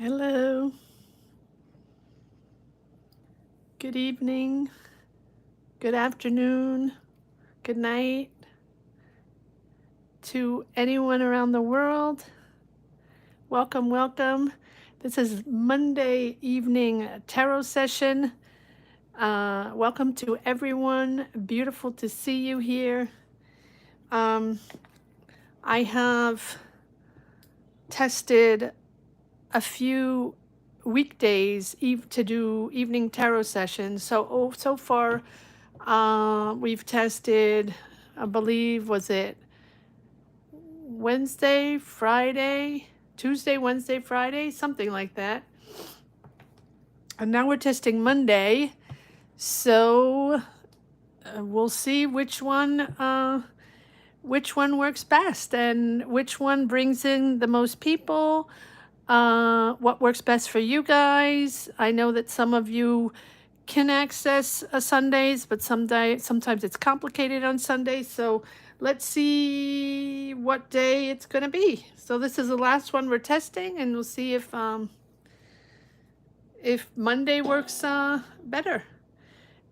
Hello, good evening, good afternoon, good night to anyone around the world. Welcome, welcome. This is Monday evening tarot session. Welcome to everyone. Beautiful to see you here. Um, I have tested a few weekdays to do evening tarot sessions. So far, we've tested, I believe, was it Wednesday, Friday, Tuesday, Wednesday, Friday, something like that. And now we're testing Monday. So we'll see which one works best and which one brings in the most people. What works best for you guys. I know that some of you can access Sundays, but sometimes it's complicated on Sundays. So let's see what day it's going to be. So this is the last one we're testing, and we'll see if Monday works better.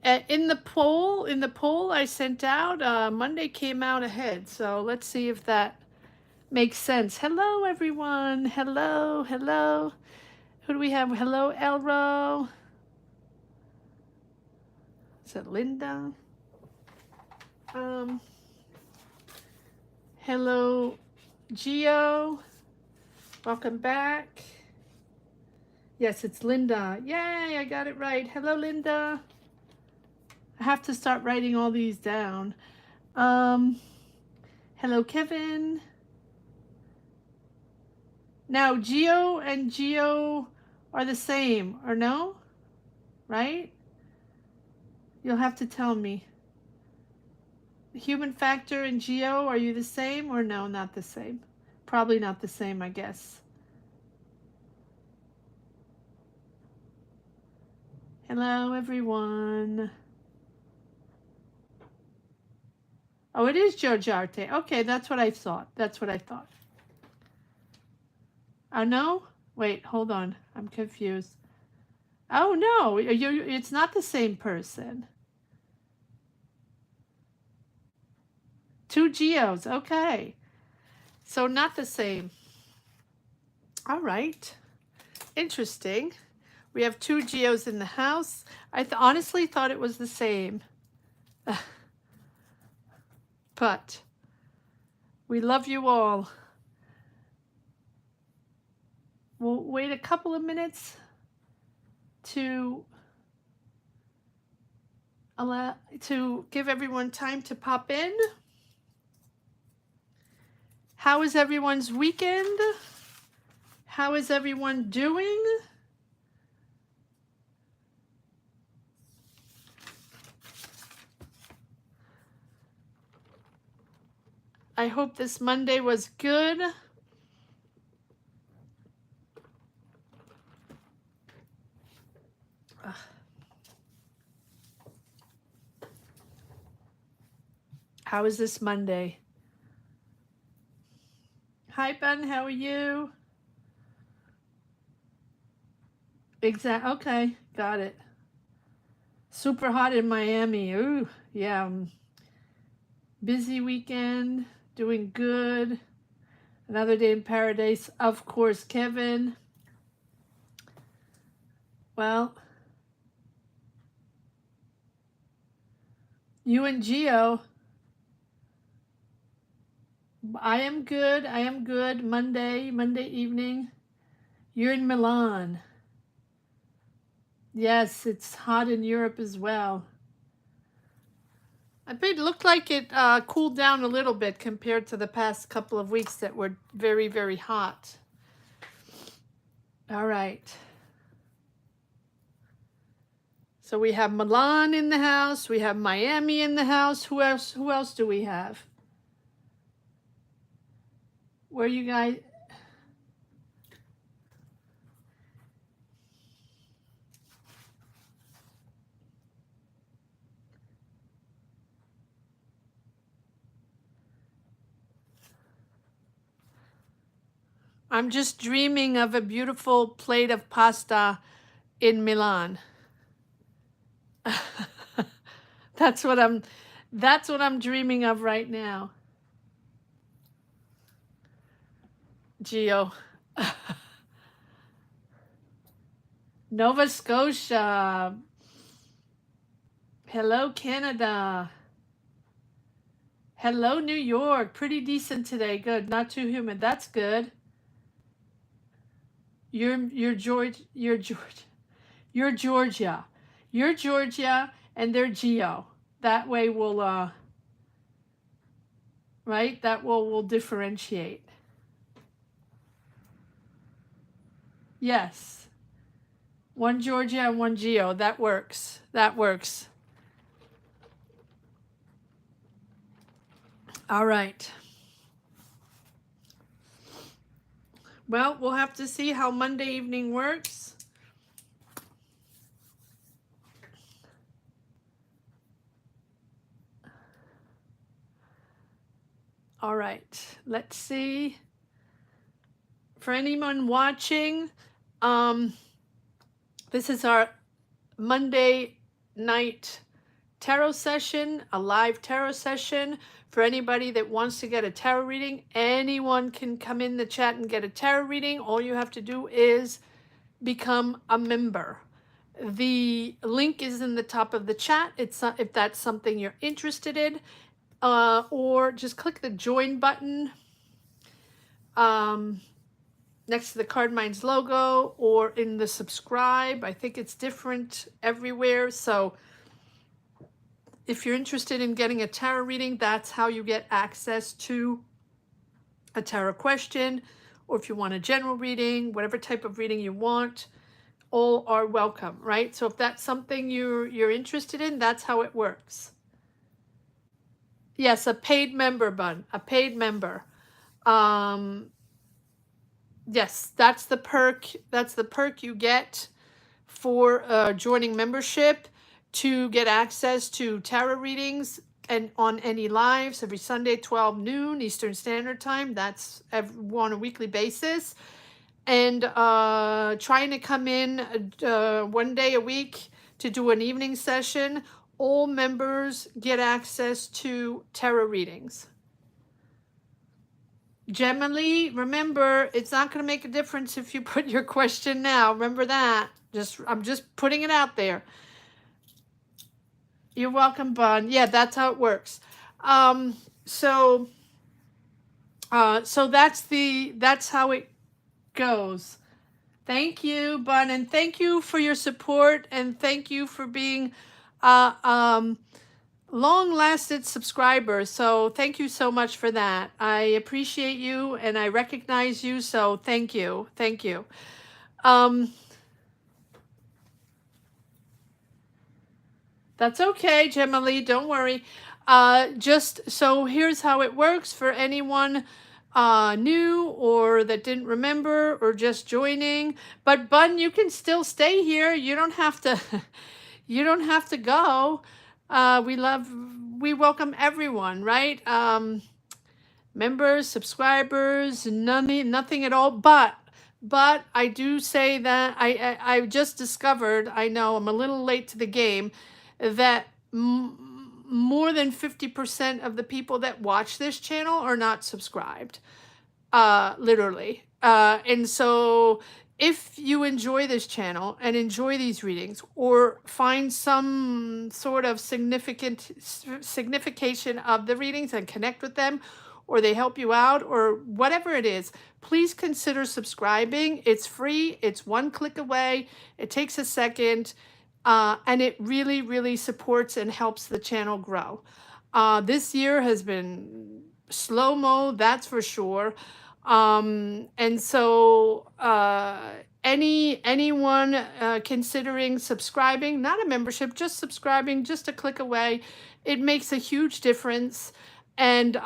In the poll I sent out, Monday came out ahead. So let's see if that makes sense. Hello, everyone. Hello, hello. Who do we have? Hello, Elro. Is it Linda? Hello, Geo. Welcome back. Yes, it's Linda. Yay, I got it right. Hello, Linda. I have to start writing all these down. Hello, Kevin. Now, Geo and Geo are the same, or no? Right? You'll have to tell me. Human factor and Geo, are you the same or no, not the same? Probably not the same, I guess. Hello, everyone. Oh, it is Georgiarte. Okay, that's what I thought. That's what I thought. Oh, no? Wait, hold on. I'm confused. Oh, no, it's not the same person. Two Geos. Okay. So not the same. All right. Interesting. We have two Geos in the house. I honestly thought it was the same. But we love you all. We'll wait a couple of minutes to give everyone time to pop in. How is everyone's weekend? How is everyone doing? I hope this Monday was good. How is this Monday? Hi, Ben. How are you? Okay, got it. Super hot in Miami. Ooh, yeah. Busy weekend, doing good. Another day in paradise. Of course, Kevin. Well, you and Geo. I am good. I am good. Monday evening. You're in Milan. Yes, it's hot in Europe as well. It looked like it cooled down a little bit compared to the past couple of weeks that were very, very hot. All right. So we have Milan in the house. We have Miami in the house. Who else? Who else do we have? Where you guys? I'm just dreaming of a beautiful plate of pasta in Milan. That's what I'm dreaming of right now. Geo. Nova Scotia. Hello, Canada. Hello, New York. Pretty decent today. Good. Not too humid. That's good. You're Georgia. You're Georgia. You're Georgia and they're Geo. That way we'll right? That we'll differentiate. Yes. One Georgia and one Geo. That works. That works. All right. Well, we'll have to see how Monday evening works. All right. Let's see. For anyone watching, this is our Monday night tarot session, a live tarot session. For anybody that wants to get a tarot reading, anyone can come in the chat and get a tarot reading. All you have to do is become a member. The link is in the top of the chat. It's if that's something you're interested in, or just click the join button next to the Card Minds logo, or in the subscribe. I think it's different everywhere. So if you're interested in getting a tarot reading, that's how you get access to a tarot question, or if you want a general reading, whatever type of reading you want, all are welcome, right? So if that's something you're interested in, that's how it works. Yes, a paid member, Bun, a paid member. Yes, that's the perk. That's the perk you get for joining membership, to get access to tarot readings and on any lives every Sunday, 12 noon Eastern Standard Time. That's on a weekly basis. And trying to come in 1 day a week to do an evening session. All members get access to tarot readings. Generally, remember, it's not going to make a difference if you put your question now. Remember that. I'm just putting it out there. You're welcome, Bun. Yeah, that's how it works. So that's how it goes. Thank you, Bun, and thank you for your support, and thank you for being long-lasted subscribers. So thank you so much for that. I appreciate you and I recognize you. So thank you. Thank you. That's okay, Gemma Lee, don't worry. Just so here's how it works for anyone new or that didn't remember or just joining. But Bun, you can still stay here. You don't have to you don't have to go. We welcome everyone, right? Members, subscribers, nothing at all. But I do say that I just discovered, I know I'm a little late to the game, that more than 50% of the people that watch this channel are not subscribed, literally. And so if you enjoy this channel and enjoy these readings, or find some sort of signification of the readings and connect with them, or they help you out, or whatever it is, please consider subscribing. It's free. It's one click away. It takes a second. And it really, really supports and helps the channel grow. This year has been slow-mo, that's for sure. And so anyone considering subscribing, not a membership, just subscribing, just a click away, it makes a huge difference. And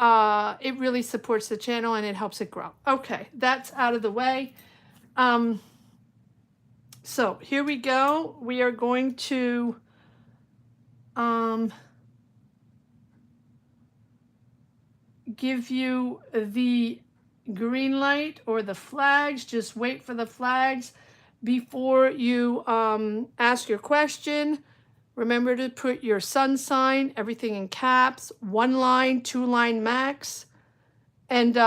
it really supports the channel and it helps it grow. Okay, that's out of the way. So here we go. We are going to give you the green light or the flags. Just wait for the flags before you ask your question. Remember to put your sun sign, everything in caps, 1 line, 2 line max. And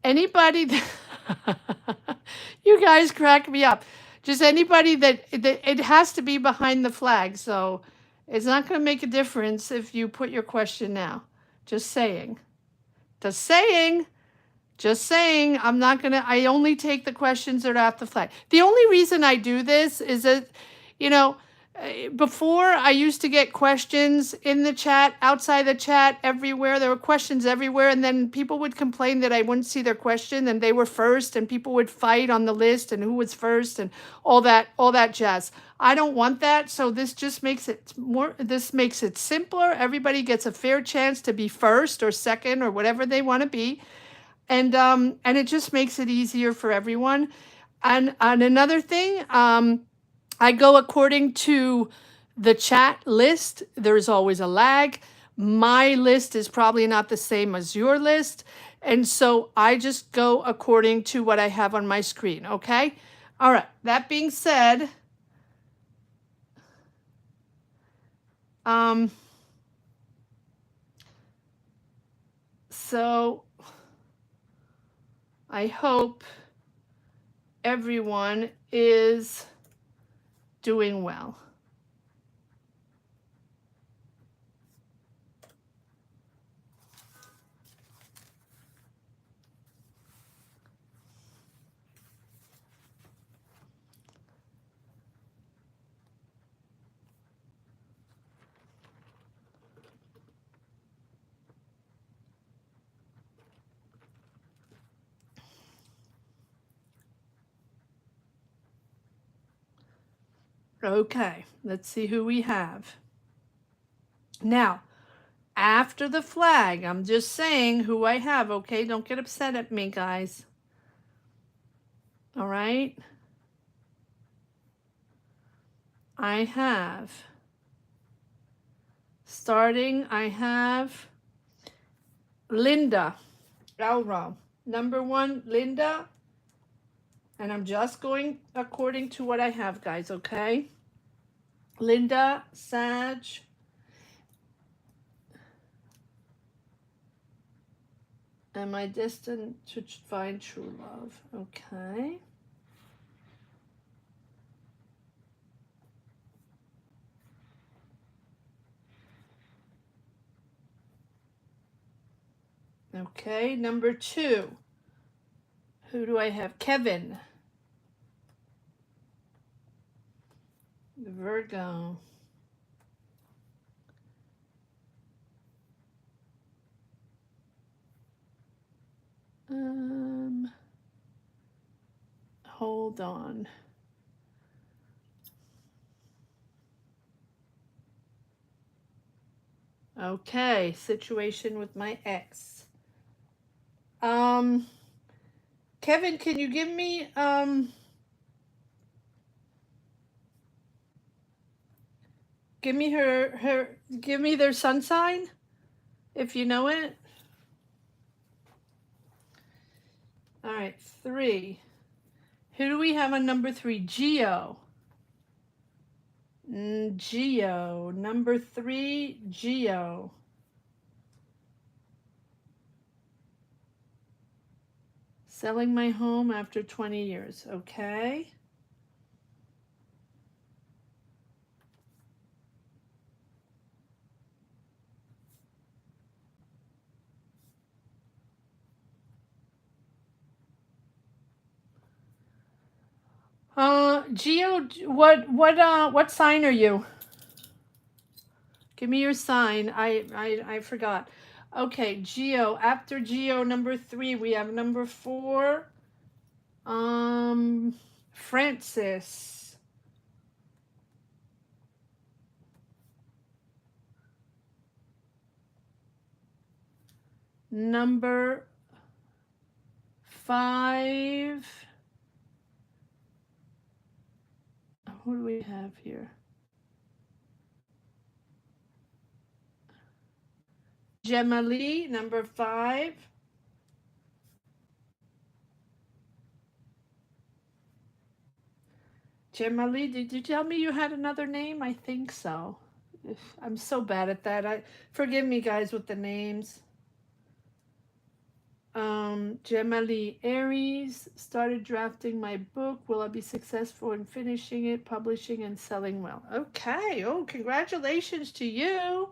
anybody that you guys crack me up. Just anybody that it has to be behind the flag. So it's not going to make a difference if you put your question now. Just saying. Just saying. Just saying. I'm not going to, I only take the questions that are at the flag. The only reason I do this is that, you know, before I used to get questions in the chat, outside the chat, everywhere. There were questions everywhere. And then people would complain that I wouldn't see their question and they were first and people would fight on the list and who was first and all that jazz. I don't want that. So this just makes it this makes it simpler. Everybody gets a fair chance to be first or second or whatever they want to be. And it just makes it easier for everyone. And another thing, I go according to the chat list. There's always a lag. My list is probably not the same as your list. And so I just go according to what I have on my screen, okay? All right, that being said, so I hope everyone is doing well. Okay, let's see who we have. Now, after the flag, I'm just saying who I have, okay? Don't get upset at me, guys. All right? I have, starting, I have Linda Elro. Number 1, Linda. And I'm just going according to what I have, guys, okay? Linda, Sag. Am I destined to find true love? Okay. Okay, number 2. Who do I have? Kevin. Virgo. Hold on. Okay, situation with my ex. Kevin, can you give me give me their sun sign if you know it. All right, 3. Who do we have on number 3? Geo. Geo. Number 3, Geo. Selling my home after 20 years. Okay. Geo, what sign are you? Give me your sign. I forgot. Okay, Geo. After Geo, number 3, we have number 4. Francis. Number 5. Who do we have here? Gemma Lee, number 5. Gemma Lee, did you tell me you had another name? I think so. I'm so bad at that. Forgive me, guys, with the names. Gemma Lee Aries, started drafting my book. Will I be successful in finishing it, publishing, and selling well? Okay. Oh, congratulations to you.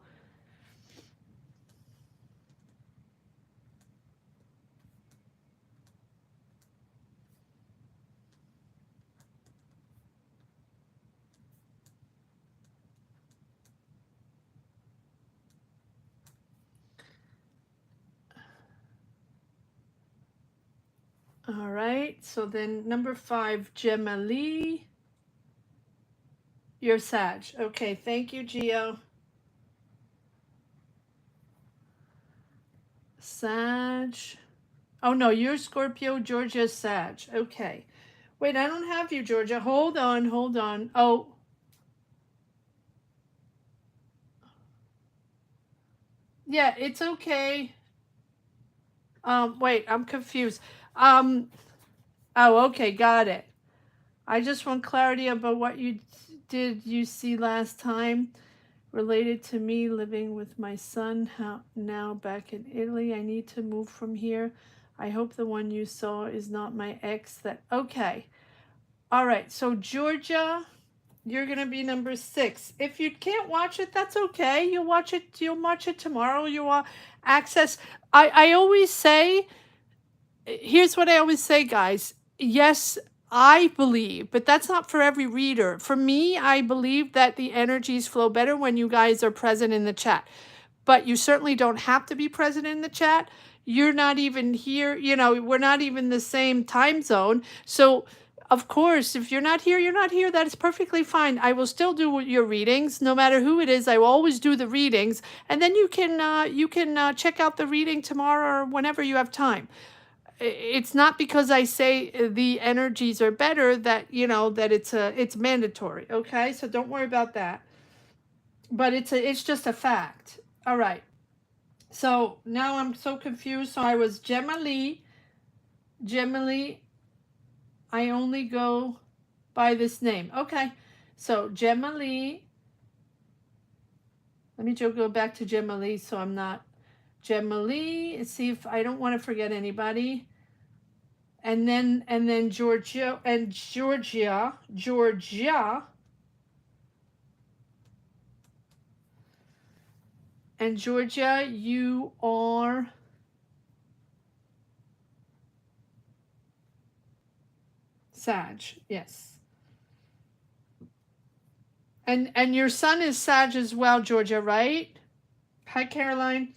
All right. So then number 5, Gemma Lee. You're Sag. Okay. Thank you, Gio. Sag. Oh, no, you're Scorpio, Georgia, Sag. Okay. Wait, I don't have you, Georgia. Hold on, hold on. Oh. Yeah, it's okay. Wait, I'm confused. Oh, okay, got it. I just want clarity about what you see last time related to me living with my son now back in Italy. I need to move from here. I hope the one you saw is not my ex. Okay. All right. So Georgia, you're gonna be number 6. If you can't watch it, that's okay. You'll watch it tomorrow. You'll access. I always say, here's what I always say, guys. Yes, I believe, but that's not for every reader. For me, I believe that the energies flow better when you guys are present in the chat. But you certainly don't have to be present in the chat. You're not even here, we're not even the same time zone. So, of course, if you're not here, you're not here. That is perfectly fine. I will still do your readings, no matter who it is. I will always do the readings, and then you can check out the reading tomorrow or whenever you have time. It's not because I say the energies are better that that it's mandatory. Okay, so don't worry about that. But it's just a fact. All right. So now I'm so confused. So I was Gemma Lee. Gemma Lee. I only go by this name. Okay. So Gemma Lee. Let me go back to Gemma Lee so I'm not Gemma Lee. Let's see if I don't want to forget anybody. And then Georgia. And Georgia, you are Sag. Yes. And your son is Sag as well, Georgia, right? Hi, Caroline.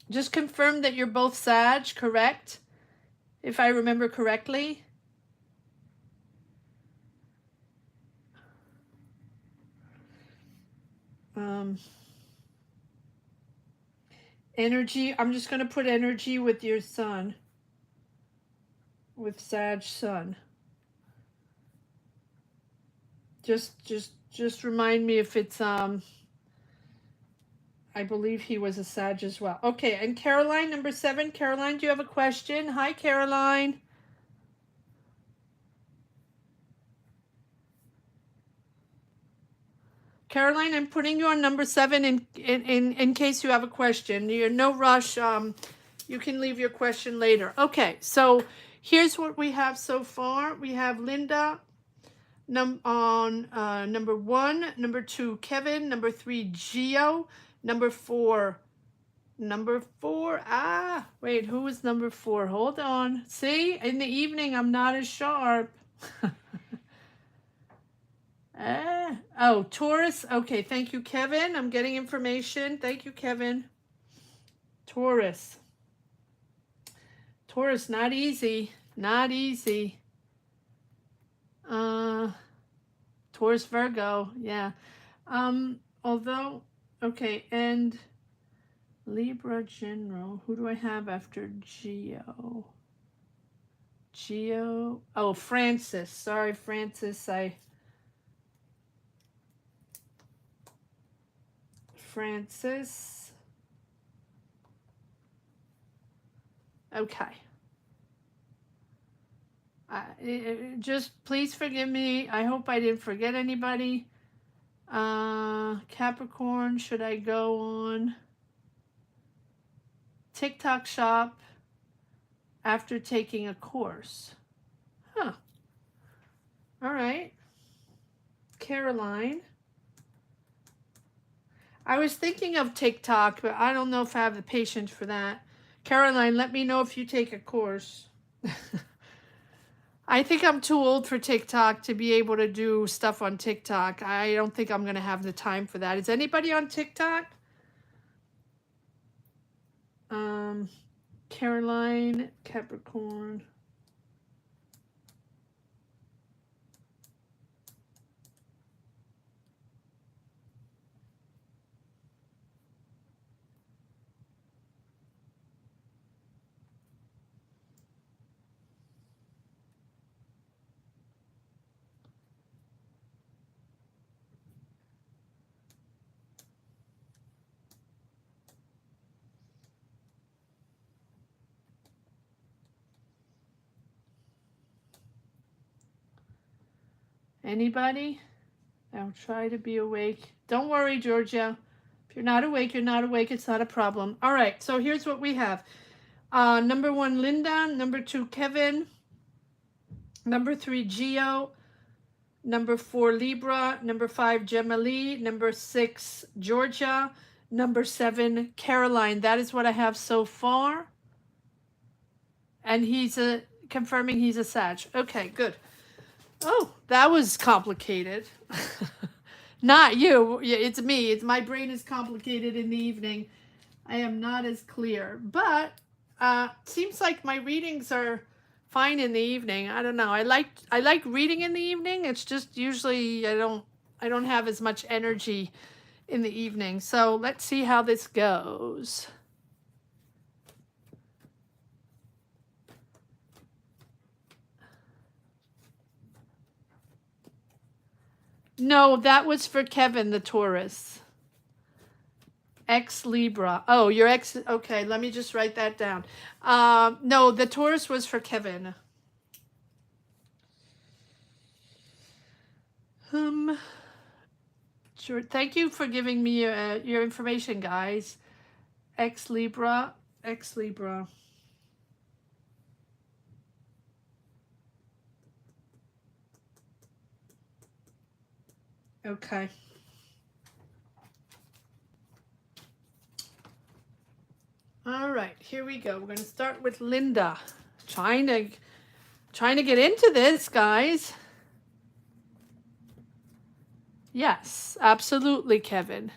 Just confirm that you're both Sag, correct? If I remember correctly. Energy. I'm just going to put energy with your son. With Sag son. Just remind me if it's I believe he was a Sag as well. Okay, and Caroline, number 7. Caroline, do you have a question? Hi, Caroline. Caroline, I'm putting you on number 7 in case you have a question. You're no rush. You can leave your question later. Okay, so here's what we have so far. We have Linda on number 1, number 2, Kevin, number 3, Gio, number 4. Wait, who is number 4? Hold on. See, in the evening, I'm not as sharp. Oh, Taurus. Okay, thank you, Kevin. I'm getting information. Thank you, Kevin. Taurus. Taurus, not easy. Not easy. Taurus, Virgo. Yeah. Although, okay, and Libra General. Who do I have after Geo? Geo. Oh, Francis. Sorry, Francis. Francis. Okay. Just please forgive me. I hope I didn't forget anybody. Capricorn, should I go on TikTok shop after taking a course? Huh. All right. Caroline. I was thinking of TikTok, but I don't know if I have the patience for that. Caroline, let me know if you take a course. I think I'm too old for TikTok to be able to do stuff on TikTok. I don't think I'm going to have the time for that. Is anybody on TikTok? Caroline, Capricorn. Anybody? I'll try to be awake. Don't worry, Georgia. If you're not awake, you're not awake. It's not a problem. All right, so here's what we have. Number 1, Linda. Number 2, Kevin. Number 3, Gio. Number 4, Libra. Number 5, Gemma Lee. Number 6, Georgia. Number 7, Caroline. That is what I have so far. And he's confirming he's a Sag. Okay, good. Oh, that was complicated. Not you. It's me. It's my brain is complicated in the evening. I am not as clear, but seems like my readings are fine in the evening. I don't know. I like reading in the evening. It's just usually I don't have as much energy in the evening. So let's see how this goes. No, that was for Kevin, the Taurus. Ex Libra. Oh, your ex. Okay, let me just write that down. No, the Taurus was for Kevin. Sure. Thank you for giving me your information, guys. Ex Libra. Ex Libra. Okay. All right, here we go. We're going to start with Linda. Trying to get into this, guys. Yes, absolutely, Kevin.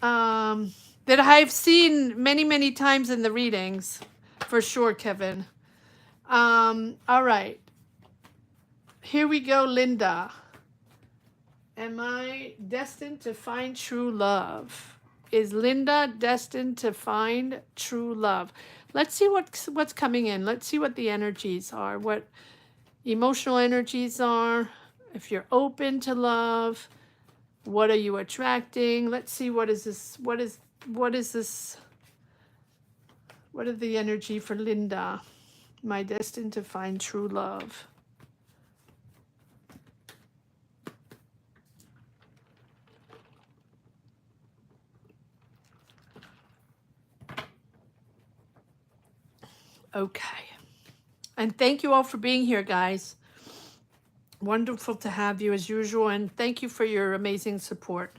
That I've seen many times in the readings, for sure, Kevin. All right. Here we go, Linda. Am I destined to find true love? Is Linda destined to find true love? Let's see what's coming in. Let's see what the energies are, what emotional energies are. If you're open to love, what are you attracting? Let's see, what is this? What is this? What are the energy for Linda? Am I destined to find true love? Okay. And thank you all for being here, guys. Wonderful to have you as usual. And thank you for your amazing support.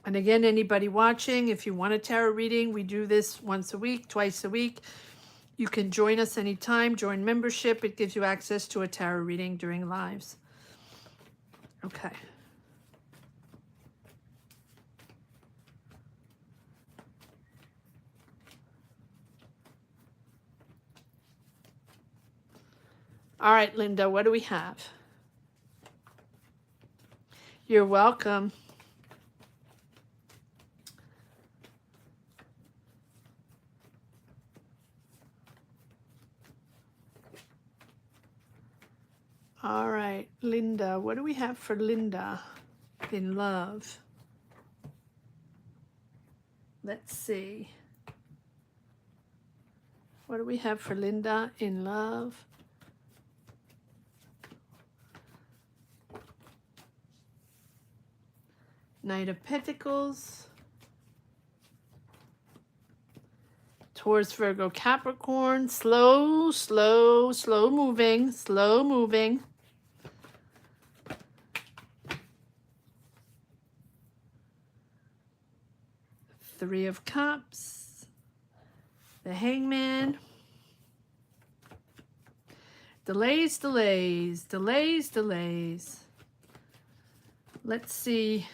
And again, anybody watching, if you want a tarot reading, we do this once a week, twice a week. You can join us anytime, join membership. It gives you access to a tarot reading during lives. Okay. All right, Linda, what do we have? You're welcome. All right, Linda, what do we have for Linda in love? Let's see. What do we have for Linda in love? Knight of Pentacles. Taurus, Virgo, Capricorn. Slow, slow, slow moving, slow moving. Three of Cups. The Hangman. Delays, delays, delays, delays. Let's see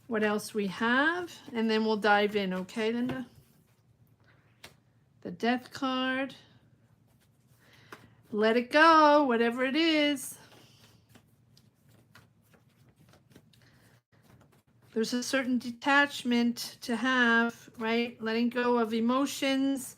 what else we have, and then we'll dive in, okay, Linda? The Death card. Let it go, whatever it is. There's a certain detachment to have, right? Letting go of emotions.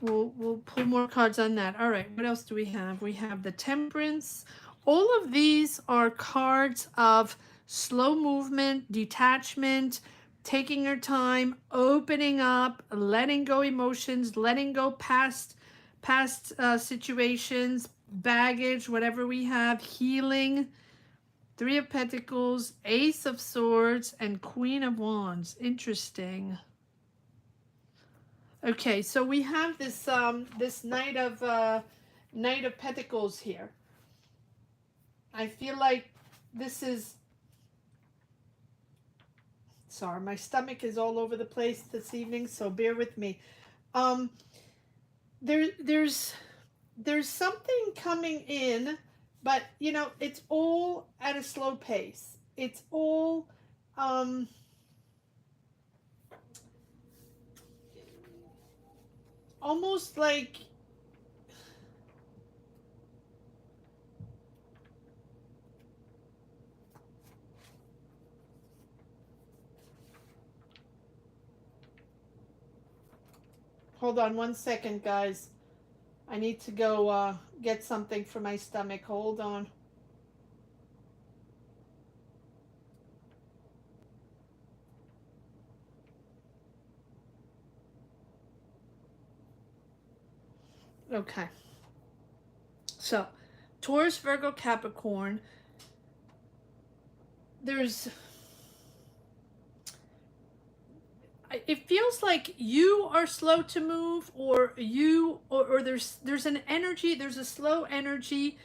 We'll pull more cards on that. All right, what else do we have? We have the Temperance. All of these are cards of slow movement, detachment, taking your time, opening up, letting go emotions, letting go past situations, baggage, whatever we have, healing. Three of Pentacles, Ace of Swords, and Queen of Wands. Interesting. Okay, so we have this this Knight of Pentacles here. I feel like this is, sorry, my stomach is all over the place this evening, so bear with me. There's something coming in, but you know, it's all at a slow pace. It's all almost like, hold on one second, guys. I need to go get something for my stomach. Hold on. Okay. So, Taurus, Virgo, Capricorn. It feels like you are slow to move, or there's an energy, there's a slow energy,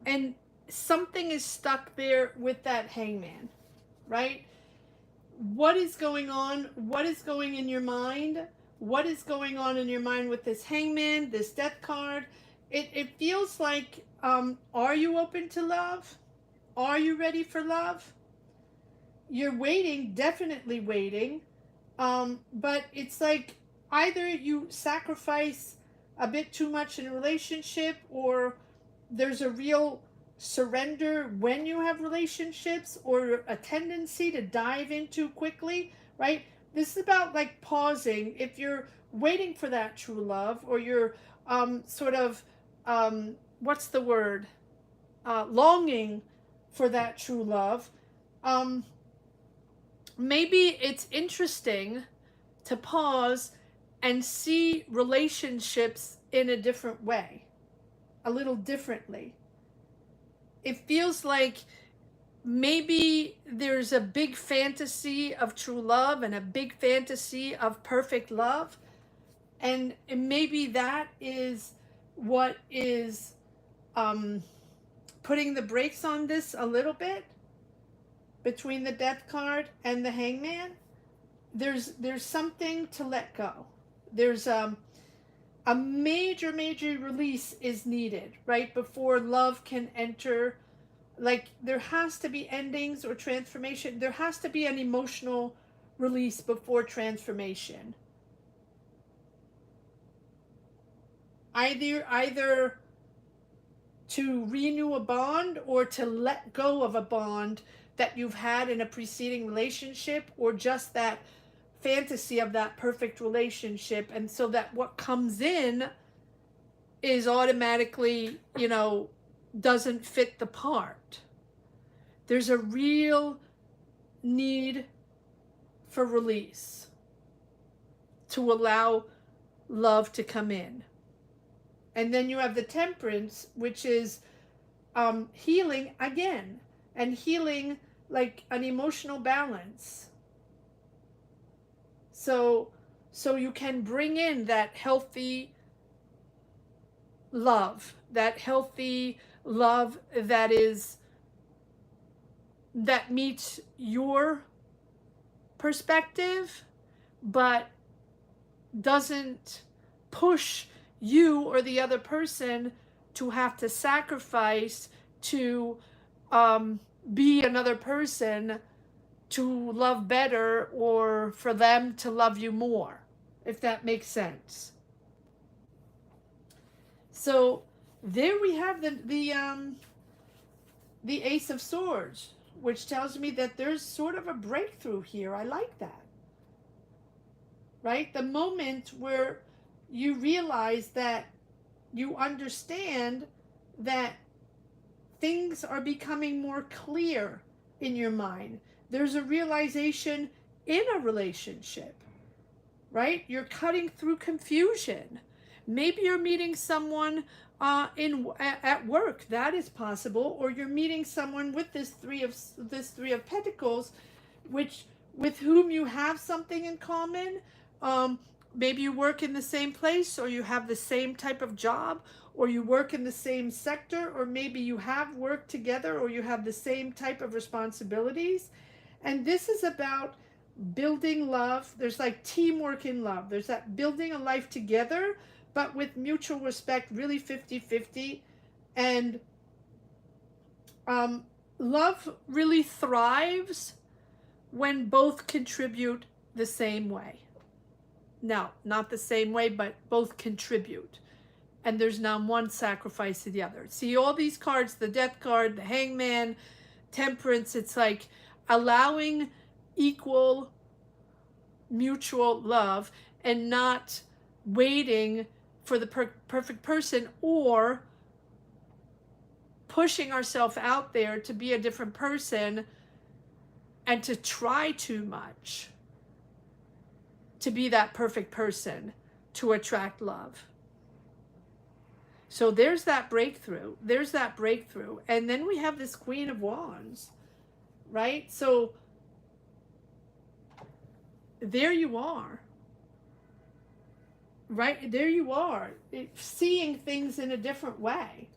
and something is stuck there with that Hangman, right? What is going on? What is going in your mind? What is going on in your mind with this Hangman, this Death card? It feels like, are you open to love? Are you ready for love? You're waiting, definitely waiting. But it's like either you sacrifice a bit too much in a relationship, or there's a real surrender when you have relationships, or a tendency to dive in too quickly, right? This is about like pausing. If you're waiting for that true love, or you're sort of, what's the word? Longing for that true love. Maybe it's interesting to pause and see relationships in a different way, a little differently. It feels like maybe there's a big fantasy of true love and a big fantasy of perfect love, and maybe that is what is putting the brakes on this a little bit between the Death card and the Hangman. There's something to let go. There's a major release is needed right before love can enter. Like, there has to be endings or transformation. There has to be an emotional release before transformation. Either to renew a bond, or to let go of a bond that you've had in a preceding relationship, or just that fantasy of that perfect relationship, and so that what comes in is automatically, you know, doesn't fit the part. There's a real need for release. to allow love to come in. And then you have the Temperance, which is healing again, and healing like an emotional balance. So you can bring in that healthy love, that that meets your perspective, but doesn't push you or the other person to have to sacrifice to be another person to love better, or for them to love you more, if that makes sense. So there we have the Ace of Swords, which tells me that there's sort of a breakthrough here. I like that. Right? The moment where you realize that you understand that things are becoming more clear in your mind. There's a realization in a relationship, right? You're cutting through confusion. Maybe you're meeting someone at work. That is possible. Or you're meeting someone with this three of Pentacles, with whom you have something in common. Maybe you work in the same place, or you have the same type of job, or you work in the same sector, or maybe you have worked together, or you have the same type of responsibilities. And this is about building love. There's like teamwork in love. There's that building a life together, but with mutual respect, really 50-50. And love really thrives when both contribute the same way. Now, not the same way, but both contribute. And there's not one sacrifice to the other. See all these cards, the Death card, the Hangman, Temperance, it's like allowing equal mutual love and not waiting for the perfect person, or pushing ourselves out there to be a different person and to try too much to be that perfect person to attract love. So there's that breakthrough. There's that breakthrough. And then we have this Queen of Wands, right? So there you are. Right? There you are. Seeing things in a different way.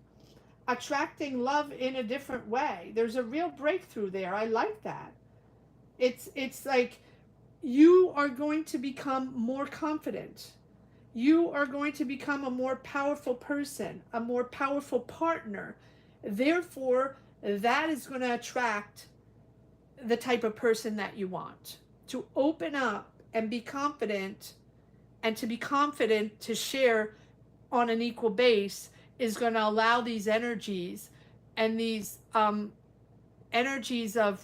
Attracting love in a different way. There's a real breakthrough there. I like that. It's like you are going to become more confident. You are going to become a more powerful person, a more powerful partner. Therefore, that is going to attract the type of person that you want. To open up and be confident, and to be confident to share on an equal base, is going to allow these energies and these energies of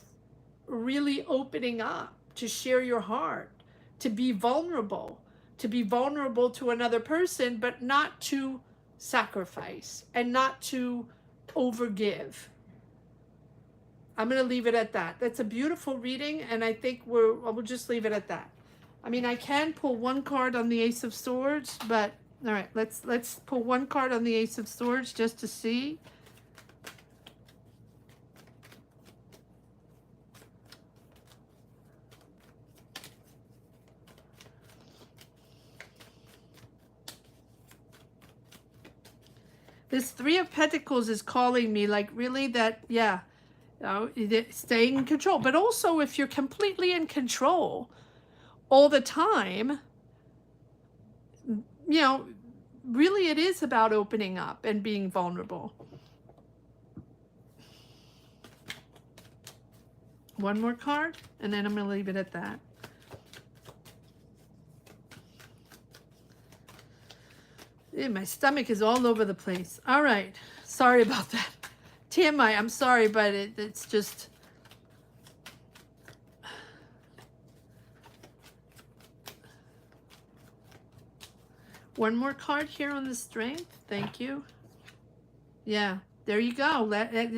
really opening up to share your heart, to be vulnerable to another person, but not to sacrifice and not to overgive. I'm going to leave it at that. That's a beautiful reading, and I think we'll just leave it at that. I mean, I can pull one card on the Ace of Swords, but all right, let's pull one card on the Ace of Swords just to see. This Three of Pentacles is calling me, like, really, that, yeah, staying in control. But also, if you're completely in control all the time, really it is about opening up and being vulnerable. One more card, and then I'm going to leave it at that. My stomach is all over the place. All right. Sorry about that. TMI, I'm sorry, but it's just... One more card here on the Strength. Thank you. Yeah, there you go.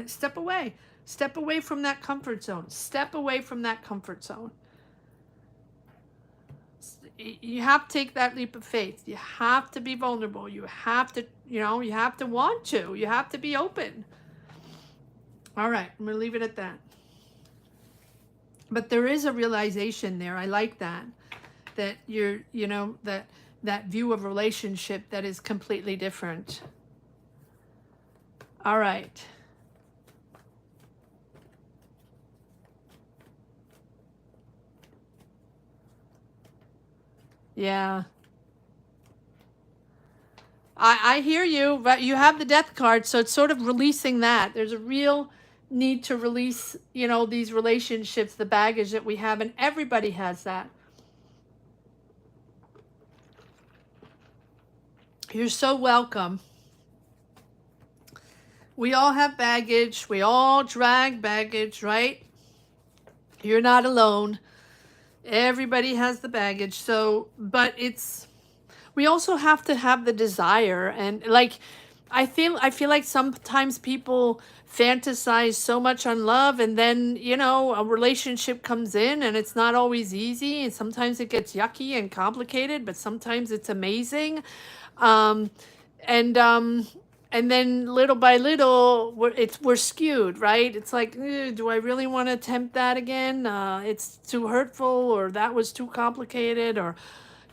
Step away. Step away from that comfort zone. Step away from that comfort zone. you have to take that leap of faith. You have to be vulnerable. You have to, you have to want to. You have to be open. All right, I'm going to leave it at that. But there is a realization there. I like that. That you're, that view of relationship that is completely different. All right. Yeah. I hear you, but you have the death card, so it's sort of releasing that. There's a real need to release, these relationships, the baggage that we have, and everybody has that. You're so welcome. We all have baggage. We all drag baggage, right? You're not alone. Everybody has the baggage. So, but we also have to have the desire, and like I feel like sometimes people fantasize so much on love, and then a relationship comes in and it's not always easy, and sometimes it gets yucky and complicated, but sometimes it's amazing. um and and then little by little we're skewed, right? It's like, do I really want to attempt that again? It's too hurtful, or that was too complicated, or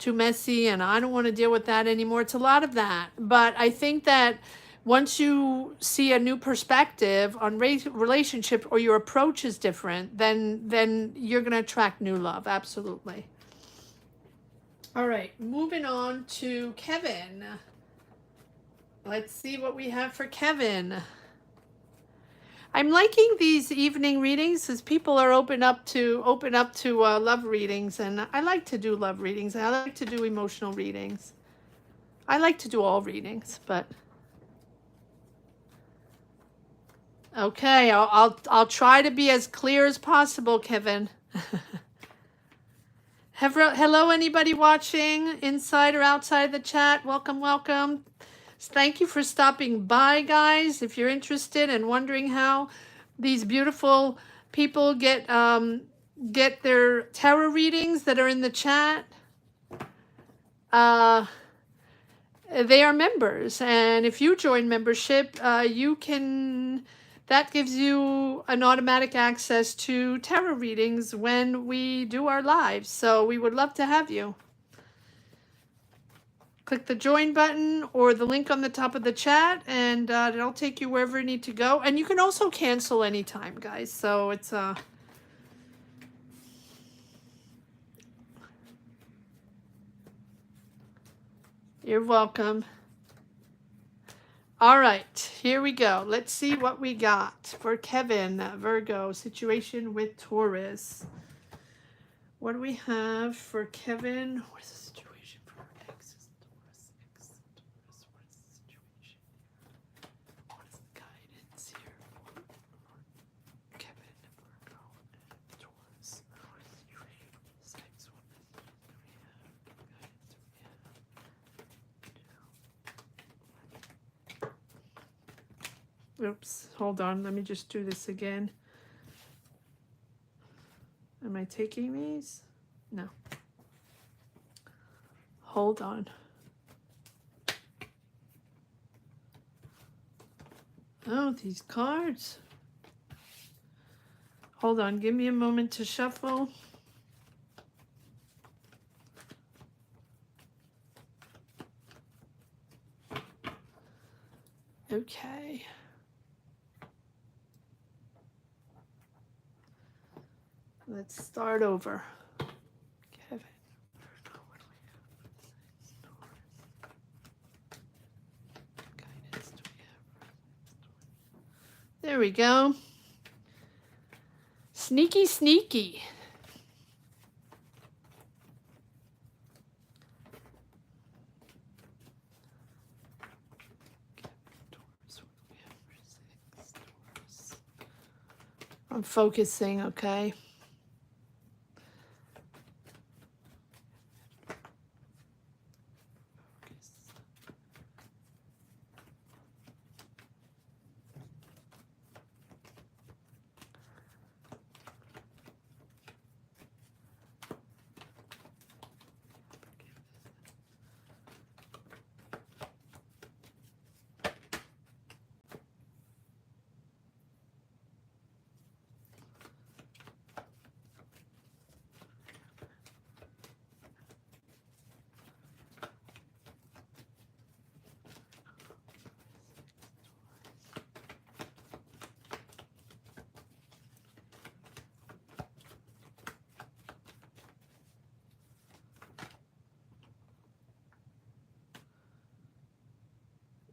too messy, and I don't want to deal with that anymore. It's a lot of that. But I think that once you see a new perspective on relationship, or your approach is different, then you're going to attract new love. Absolutely. All right, moving on to Kevin. Let's see what we have for Kevin. I'm liking these evening readings as people are open up to love readings, and I like to do love readings. I like to do emotional readings. I like to do all readings, but okay, I'll try to be as clear as possible, Kevin. Hello, anybody watching inside or outside the chat? Welcome, welcome. Thank you for stopping by, guys. If you're interested and wondering how these beautiful people get their tarot readings that are in the chat, they are members, and if you join membership, that gives you an automatic access to tarot readings when we do our lives. So we would love to have you. Click the join button or the link on the top of the chat, and it'll take you wherever you need to go. And you can also cancel anytime, guys. So it's you're welcome. All right, here we go. Let's see what we got for Kevin, Virgo, situation with Taurus. What do we have for Kevin? What is the situation for X, Taurus, Taurus? What is the situation? What is the guidance here for Kevin, Virgo, and Taurus? What is the situation for the sex? What do we have? Guidance do we have? Oops, hold on. Let me just do this again. Am I taking these? No. Hold on. Oh, these cards. Hold on. Give me a moment to shuffle. Okay. Let's start over. Kevin. What do we have? Guidance do we have? There we go. Sneaky, sneaky. I'm focusing, okay?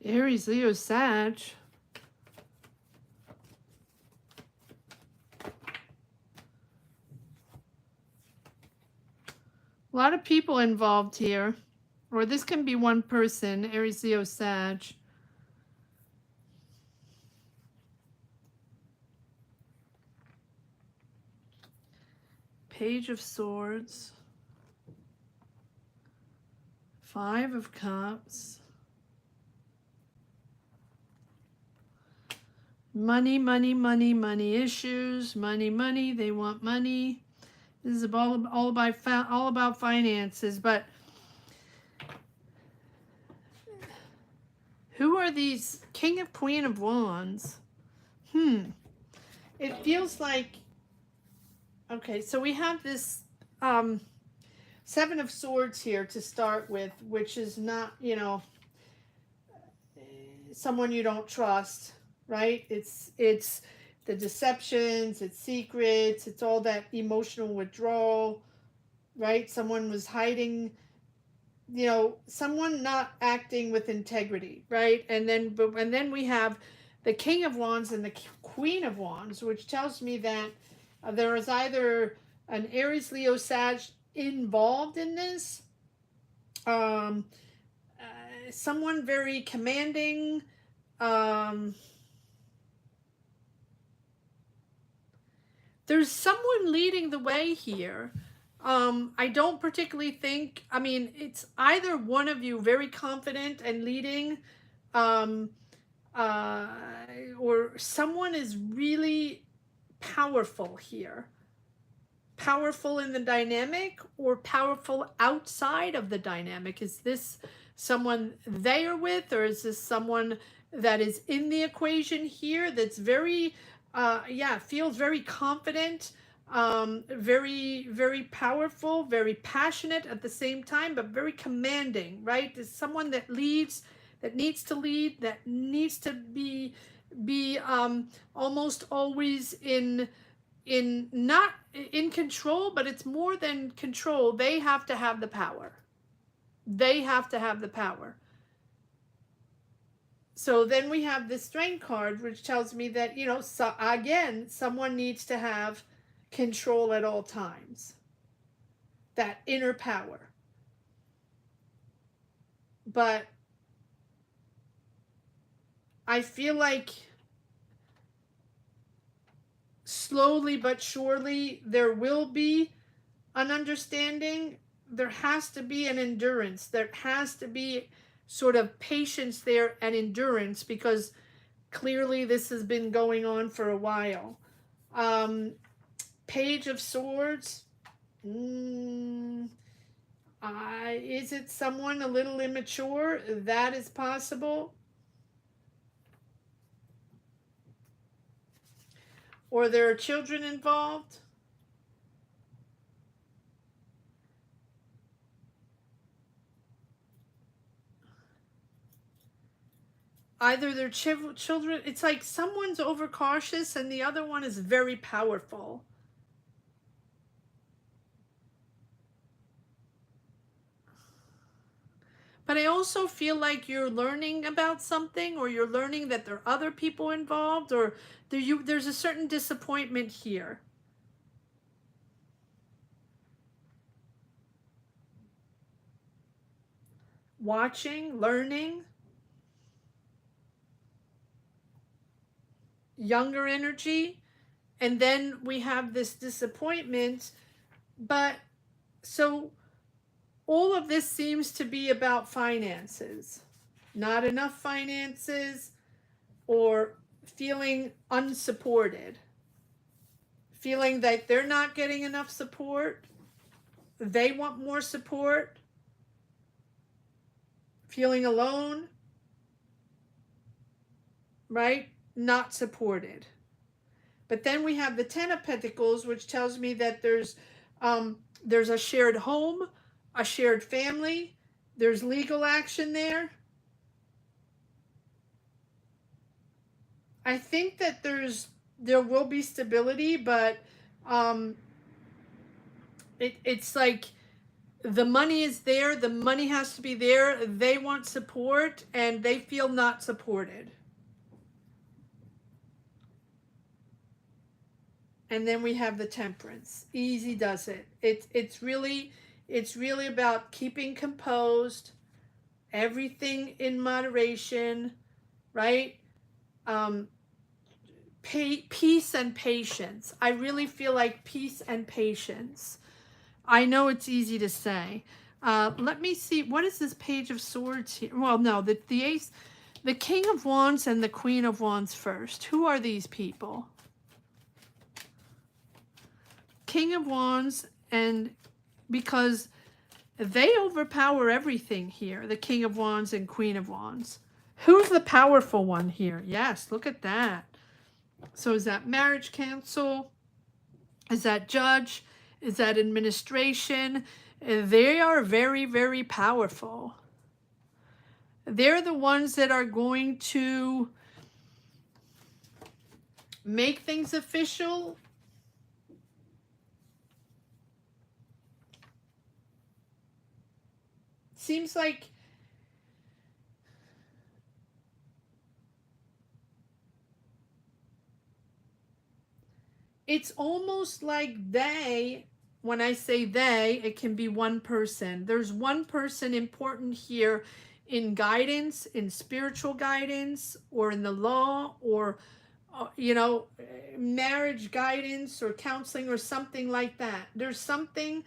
Aries, Leo, Sag. A lot of people involved here. Or this can be one person, Aries, Leo, Sag. Page of Swords. Five of Cups. Money, money, money, money issues. Money, money. They want money. This is all about finances. But who are these? King of Queen of Wands. It feels like, okay, so we have this Seven of Swords here to start with, which is not, you know, someone you don't trust, right? It's the deceptions, it's secrets, it's all that emotional withdrawal, right? Someone was hiding, you know, someone not acting with integrity, right? And then we have the King of Wands and the Queen of Wands, which tells me that there is either an Aries, Leo, Sag involved in this, someone very commanding, there's someone leading the way here. I don't particularly think, I mean, it's either one of you very confident and leading, or someone is really powerful here. Powerful in the dynamic or powerful outside of the dynamic. Is this someone they are with, or is this someone that is in the equation here that's very, feels very confident, very, very powerful, very passionate at the same time, but very commanding, right? Is someone that leads, that needs to lead, that needs to be almost always not in control, but it's more than control. They have to have the power. They have to have the power. So then we have the Strength card, which tells me that, you know, so again, someone needs to have control at all times. That inner power. But I feel like slowly but surely there will be an understanding. There has to be an endurance. There has to be sort of patience there and endurance, because clearly this has been going on for a while. Page of Swords. Is it someone a little immature? That is possible. Or there are children involved. Either they're children, it's like someone's overcautious and the other one is very powerful. But I also feel like you're learning about something, or you're learning that there are other people involved, or there's a certain disappointment here. Watching, learning. Younger energy. And then we have this disappointment. But so all of this seems to be about finances. Not enough finances, or feeling unsupported. Feeling that they're not getting enough support. They want more support. Feeling alone. Right? Not supported. But then we have the Ten of Pentacles, which tells me that there's a shared home, a shared family. There's legal action there. I think that there will be stability, but it's like the money is there, the money has to be there, they want support, and they feel not supported. And then we have the Temperance. Easy does it. It's really about keeping composed, everything in moderation, right? Peace and patience. I really feel like peace and patience. I know it's easy to say. Let me see. What is this Page of Swords here? Well, no, the Ace, the King of Wands and the Queen of Wands first. Who are these people? King of Wands, and because they overpower everything here, the King of Wands and Queen of Wands. Who's the powerful one here? Yes, look at that. So is that marriage counsel? Is that judge? Is that administration? They are very, very powerful. They're the ones that are going to make things official. Seems like it's almost like they, when I say they, it can be one person. There's one person important here in guidance, in spiritual guidance, or in the law, or, you know, marriage guidance or counseling or something like that. There's something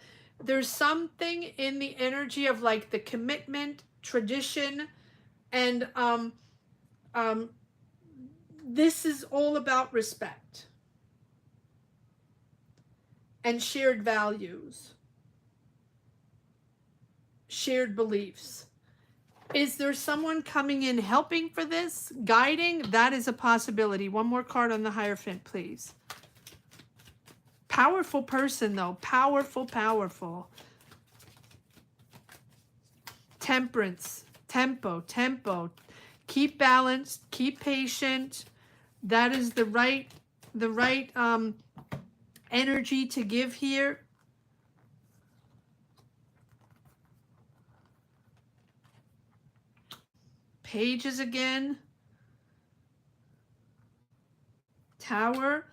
in the energy of like the commitment, tradition, and this is all about respect and shared values, shared beliefs. Is there someone coming in helping for this, guiding? That is a possibility. One more card on the Hierophant, please. Powerful person, though. Powerful, powerful. Temperance, tempo. Keep balanced, keep patient. That is the right energy to give here. Pages again. Tower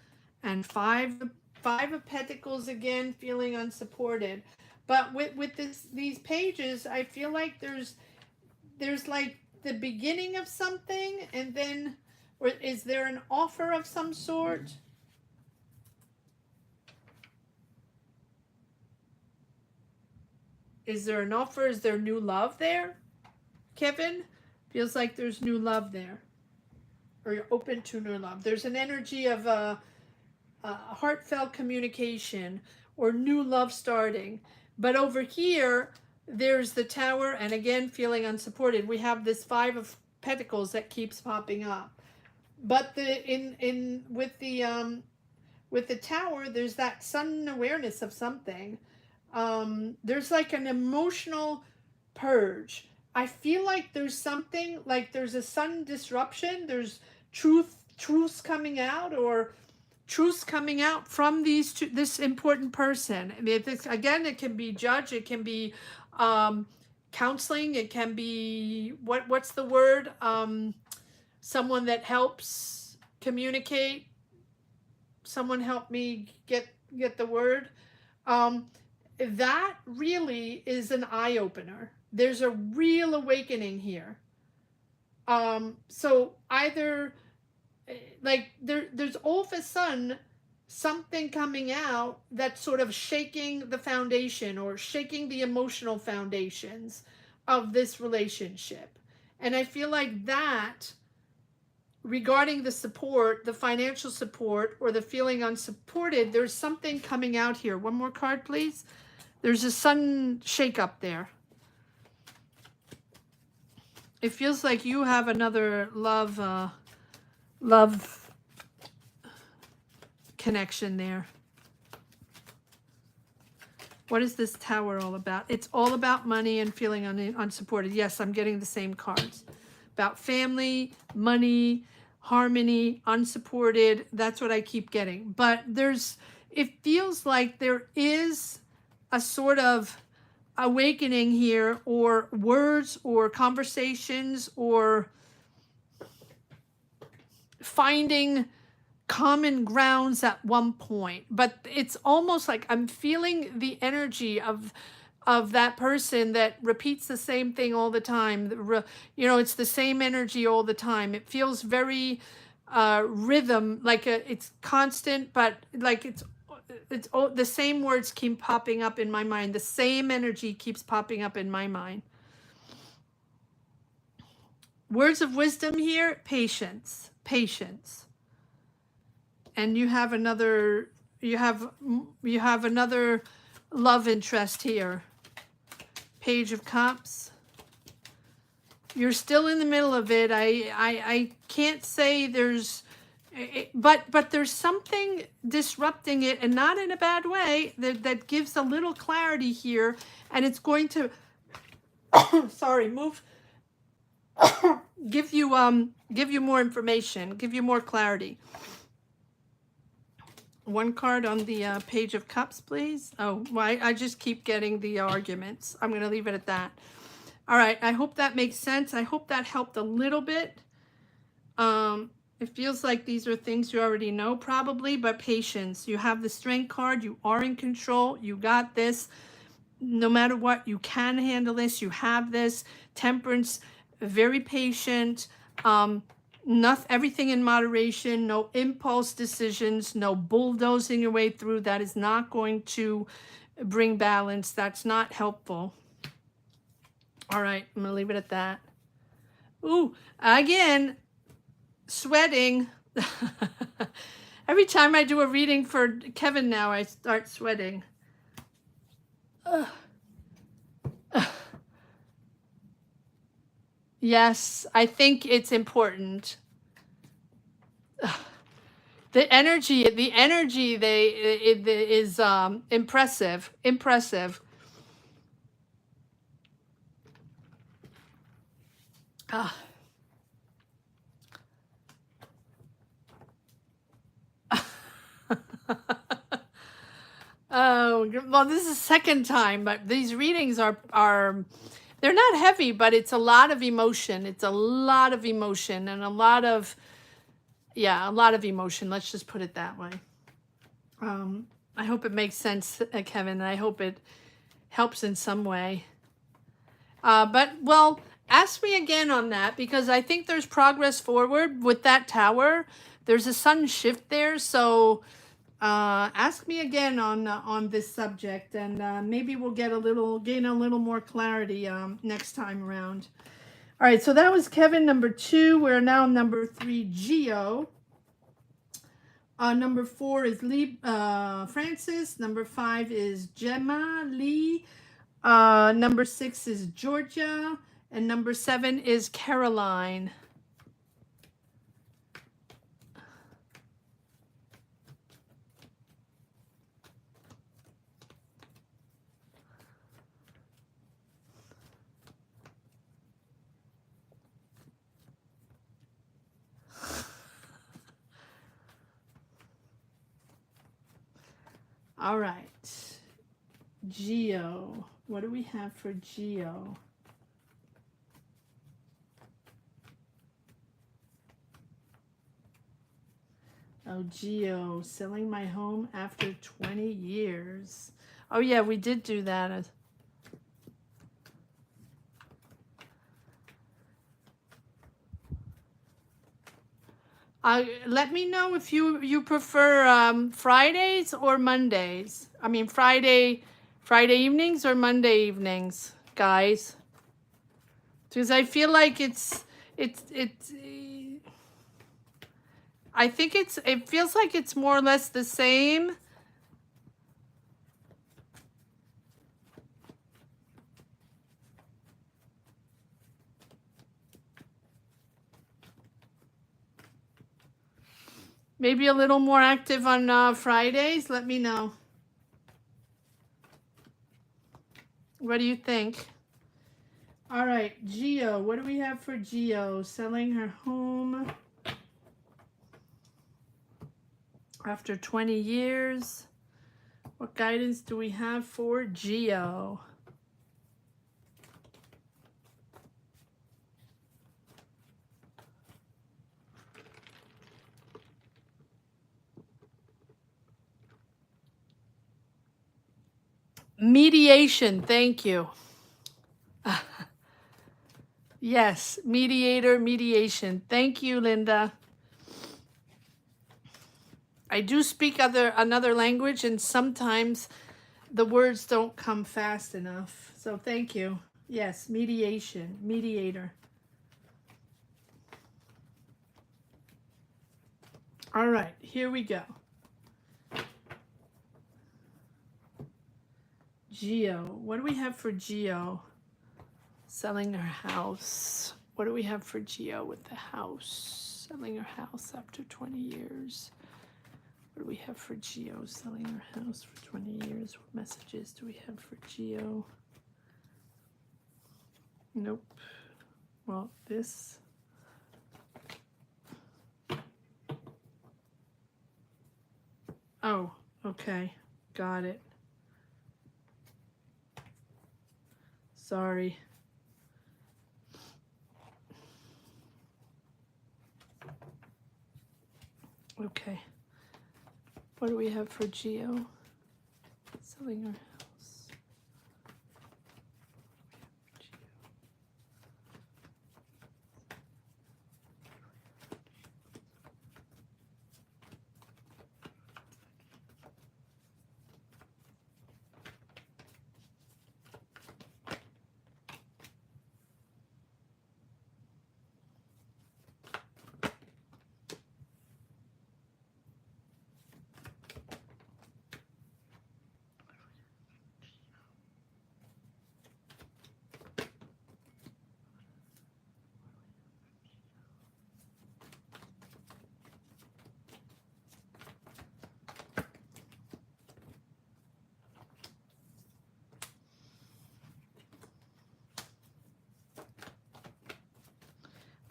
and five of Pentacles again, feeling unsupported. But with these pages, I feel like there's like the beginning of something, and then, or is there an offer of some sort? Is there an offer? Is there new love there? Kevin, feels like there's new love there, or you're open to new love. There's an energy of a heartfelt communication or new love starting. But over here, there's the Tower, and again, feeling unsupported. We have this Five of Pentacles that keeps popping up. But with the Tower, there's that sudden awareness of something. There's like an emotional purge. I feel like there's something, like there's a sudden disruption. There's truths coming out, or truths coming out from this important person. I mean, again, it can be judge, it can be counseling, it can be what's the word? Someone that helps communicate. Someone help me get the word. That really is an eye-opener. There's a real awakening here. So either like there's all of a sudden something coming out that's sort of shaking the foundation, or shaking the emotional foundations of this relationship. And I feel like that, regarding the support, the financial support, or the feeling unsupported, there's something coming out here. One more card, please. There's a sudden shakeup there. It feels like you have another love connection there. What is this Tower all about? It's all about money and feeling unsupported. Yes, I'm getting the same cards. About family, money, harmony, unsupported. That's what I keep getting. But it feels like there is a sort of awakening here, or words or conversations, or finding common grounds at one point. But it's almost like I'm feeling the energy of that person that repeats the same thing all the time. You know, it's the same energy all the time. It feels very rhythm, like it's constant, but like it's the same words keep popping up in my mind. The same energy keeps popping up in my mind. Words of wisdom here: patience, patience. And you have another, you have another love interest here. Page of Cups. You're still in the middle of it. I can't say there's, but there's something disrupting it, and not in a bad way, that gives a little clarity here, and it's going to sorry, move give you more information, give you more clarity. One card on the Page of Cups, please. Oh, well, I just keep getting the arguments. I'm going to leave it at that. All right, I hope that makes sense. I hope that helped a little bit. It feels like these are things you already know probably, but patience. You have the Strength card. You are in control. You got this. No matter what, you can handle this. You have this. Temperance, very patient. Everything in moderation, no impulse decisions, no bulldozing your way through. That is not going to bring balance. That's not helpful. All right, I'm going to leave it at that. Ooh, again, sweating. Every time I do a reading for Kevin now, I start sweating. Yes, I think it's important. The energy is impressive. Oh, well, this is the second time, but these readings are they're not heavy, but it's a lot of emotion. It's a lot of emotion, and a lot of emotion. Let's just put it that way. I hope it makes sense, Kevin. I hope it helps in some way. But, well, ask me again on that, because I think there's progress forward with that tower. There's a sun shift there, so ask me again on this subject, and maybe we'll gain a little more clarity next time around. All right, so that was Kevin, number 2. We're now on number 3, Geo. Number 4 is Francis. Number 5 is Gemma Lee. Number 6 is Georgia. And number 7 is Caroline. All right. Geo. What do we have for Geo? Oh, Geo, selling my home after 20 years. Oh, yeah, we did do that. Let me know if you prefer Fridays or Mondays. I mean, Friday evenings or Monday evenings, guys. Because I feel like I think it feels like it's more or less the same. Maybe a little more active on Fridays. Let me know. What do you think? All right, Geo. What do we have for Geo? Selling her home after 20 years. What guidance do we have for Geo? Mediation, thank you. Yes, mediator, mediation. Thank you, Linda. I do speak another language, and sometimes the words don't come fast enough. So thank you. Yes, mediation, mediator. All right, here we go. Geo. What do we have for Geo? Selling her house. What do we have for Geo with the house? Selling her house after 20 years. What do we have for Geo? Selling her house for 20 years. What messages do we have for Geo? Nope. Well, this. Oh, okay. Got it. Sorry. Okay. What do we have for Geo? Selling her house.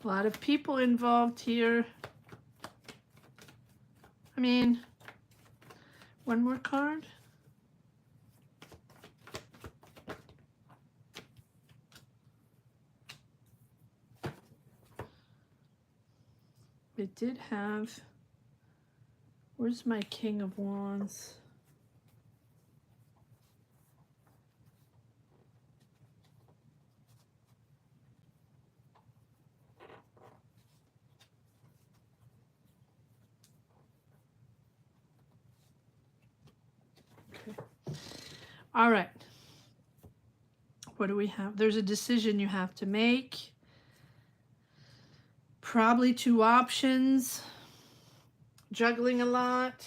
A lot of people involved here. I mean, one more card. It did have, where's my King of Wands? Okay. All right. What do we have? There's a decision you have to make. Probably two options. Juggling a lot.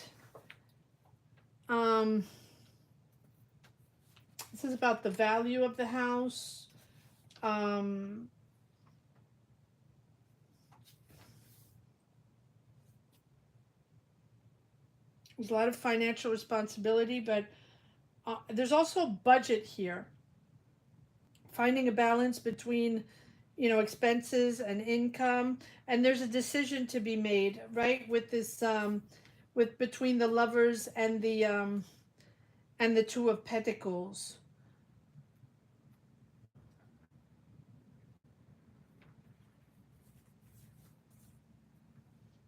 This is about the value of the house. There's a lot of financial responsibility, but there's also budget here. Finding a balance between, expenses and income, and there's a decision to be made, right? With this, with between the Lovers and the Two of Pentacles.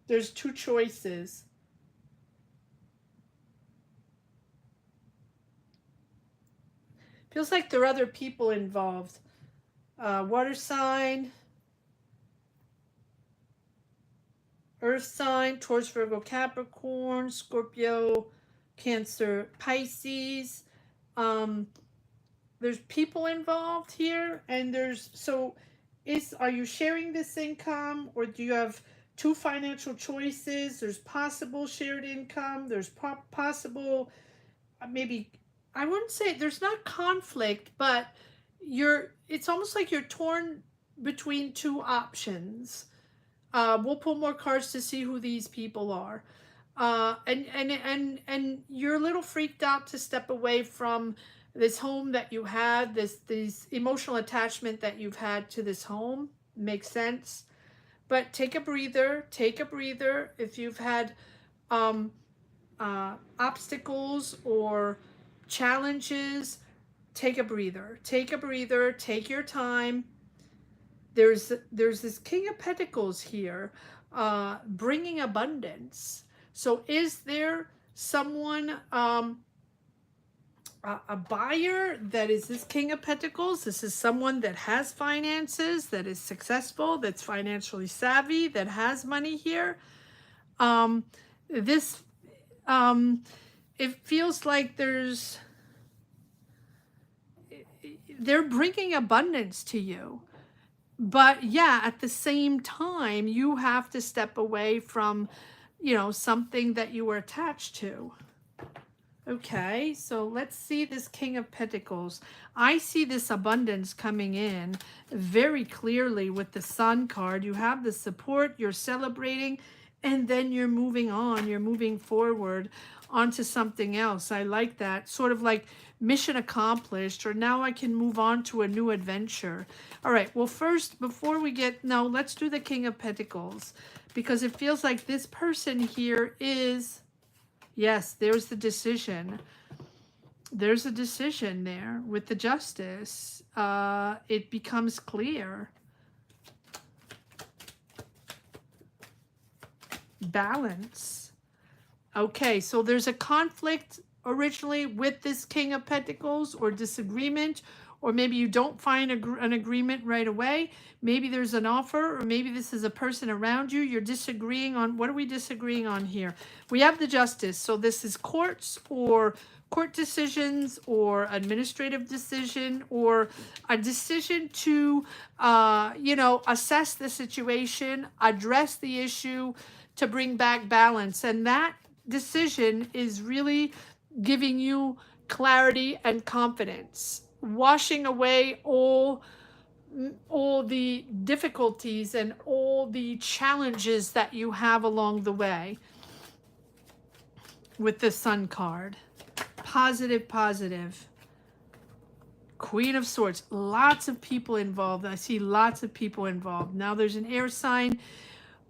There's two choices. Feels like there are other people involved. Water sign, earth sign, Taurus, Virgo, Capricorn, Scorpio, Cancer, Pisces. There's people involved here, and are you sharing this income, or do you have two financial choices? There's possible shared income. There's possible, maybe, I wouldn't say there's not conflict, but it's almost like you're torn between two options. We'll pull more cards to see who these people are. And you're a little freaked out to step away from this home that you had, this emotional attachment that you've had to this home. Makes sense. But take a breather. If you've had obstacles or challenges, take a breather. Take your time. There's this King of Pentacles here, bringing abundance. So is there someone a buyer that is this King of Pentacles. This is someone that has finances, that is successful, that's financially savvy, that has money here. Um, this, it feels like they're bringing abundance to you. But yeah, at the same time, you have to step away from, something that you were attached to. Okay, so let's see this King of Pentacles. I see this abundance coming in very clearly with the Sun card. You have the support, you're celebrating, and then you're moving on. You're moving forward onto something else. I like that. Sort of like mission accomplished, or now I can move on to a new adventure. All right, well, first, before we get, no, let's do the King of Pentacles, because it feels like this person here is... Yes, there's the decision. There's a decision there with the Justice. It becomes clear. Balance. Okay, so there's a conflict originally with this King of Pentacles, or disagreement, or maybe you don't find an agreement right away. Maybe there's an offer, or maybe this is a person around you. You're disagreeing on, what are we disagreeing on here? We have the Justice. So this is courts, or court decisions, or administrative decision, or a decision to, assess the situation, address the issue, to bring back balance. And that decision is really giving you clarity and confidence, washing away all the difficulties and all the challenges that you have along the way with the Sun card. Positive, positive. Queen of Swords. Lots of people involved. I see lots of people involved. Now there's an air sign.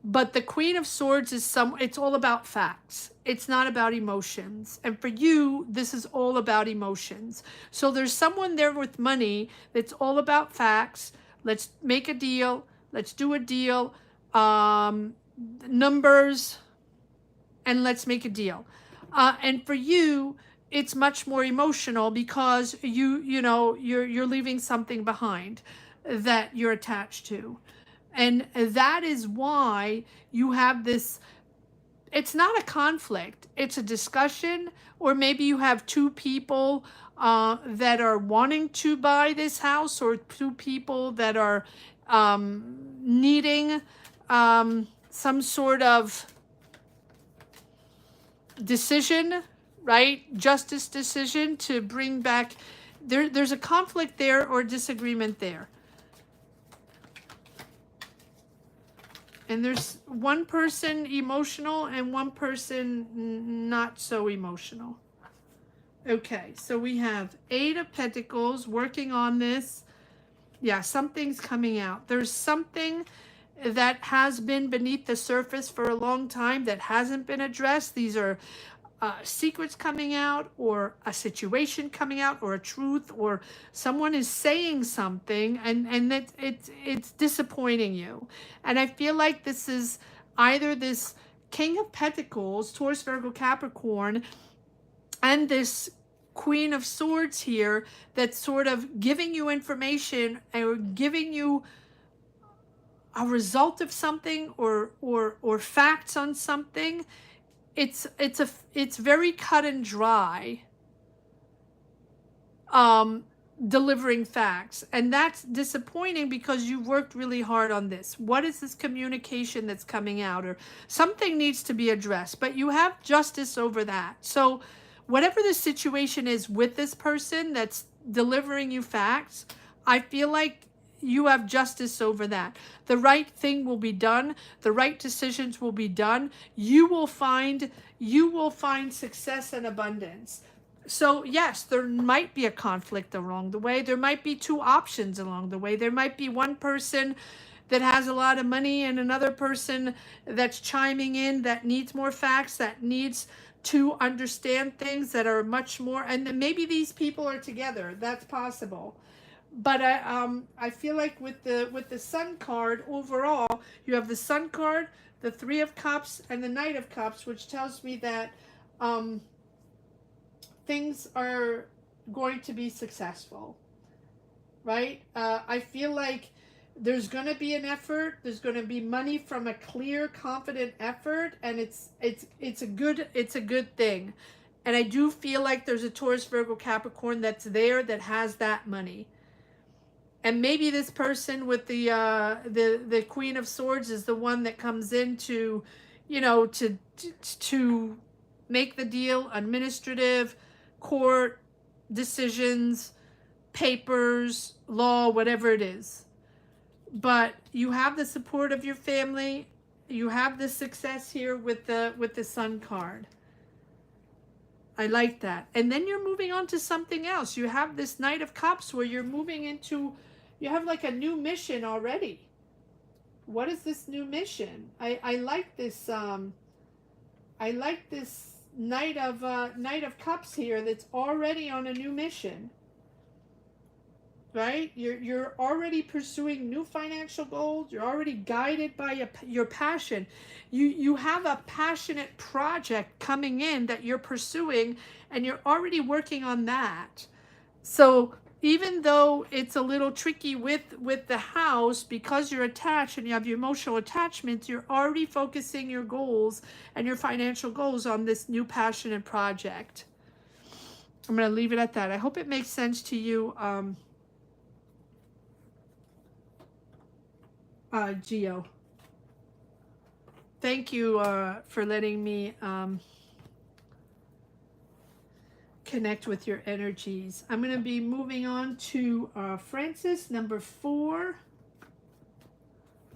But the Queen of Swords is it's all about facts. It's not about emotions. And for you, this is all about emotions. So there's someone there with money that's all about facts. Let's make a deal. Let's do a deal. Numbers. And let's make a deal. And for you, it's much more emotional, because you're leaving something behind that you're attached to. And that is why you have this, it's not a conflict, it's a discussion, or maybe you have two people that are wanting to buy this house, or two people that are needing some sort of decision, right? Justice decision to bring back, there's a conflict there, or disagreement there. And there's one person emotional and one person not so emotional. Okay, so we have 8 of Pentacles working on this. Yeah, something's coming out. There's something that has been beneath the surface for a long time that hasn't been addressed. These are secrets coming out, or a situation coming out, or a truth, or someone is saying something, and that it's disappointing you. And I feel like this is either this King of Pentacles, Taurus, Virgo, Capricorn, and this Queen of Swords here, that's sort of giving you information, or giving you a result of something, or facts on something. It's very cut and dry, delivering facts, and that's disappointing, because you worked really hard on this. What is this communication that's coming out? Or something needs to be addressed, but you have justice over that. So whatever the situation is with this person that's delivering you facts, I feel like you have justice over that. The right thing will be done. The right decisions will be done. You will find success and abundance. So yes, there might be a conflict along the way. There might be two options along the way. There might be one person that has a lot of money, and another person that's chiming in that needs more facts, that needs to understand things that are much more, and then maybe these people are together. That's possible. But I feel like with the Sun card overall, you have the Sun card, the Three of Cups, and the Knight of Cups, which tells me that things are going to be successful, right? I feel like there's going to be an effort. There's going to be money from a clear, confident effort, and it's a good thing. And I do feel like there's a Taurus, Virgo, Capricorn that's there that has that money. And maybe this person with the Queen of Swords is the one that comes in to, to make the deal, administrative, court, decisions, papers, law, whatever it is. But you have the support of your family. You have the success here with the Sun card. I like that. And then you're moving on to something else. You have this Knight of Cups where you're moving into, you have like a new mission already. What is this new mission? I like this Knight of Cups here that's already on a new mission. Right? You're already pursuing new financial goals. You're already guided by your passion. You have a passionate project coming in that you're pursuing, and you're already working on that. So even though it's a little tricky with the house, because you're attached and you have your emotional attachments, you're already focusing your goals and your financial goals on this new passionate project. I'm going to leave it at that. I hope it makes sense to you, Geo. Thank you for letting me connect with your energies. I'm going to be moving on to Francis, number 4.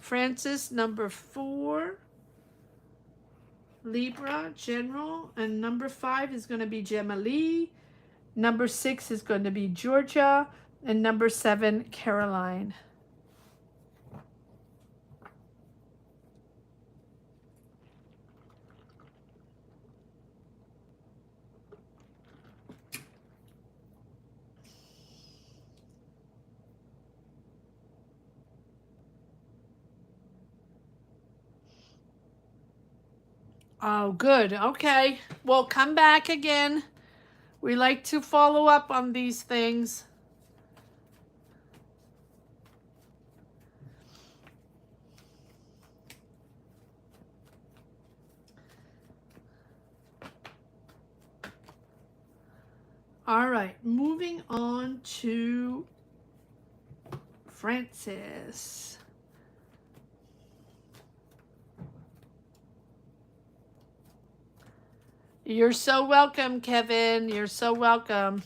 Francis, number 4. Libra, General. And number 5 is going to be Gemma Lee. Number 6 is going to be Georgia. And number 7, Caroline. Oh, good. Okay. Well, come back again. We like to follow up on these things. All right. Moving on to Francis. You're so welcome, Kevin. You're so welcome.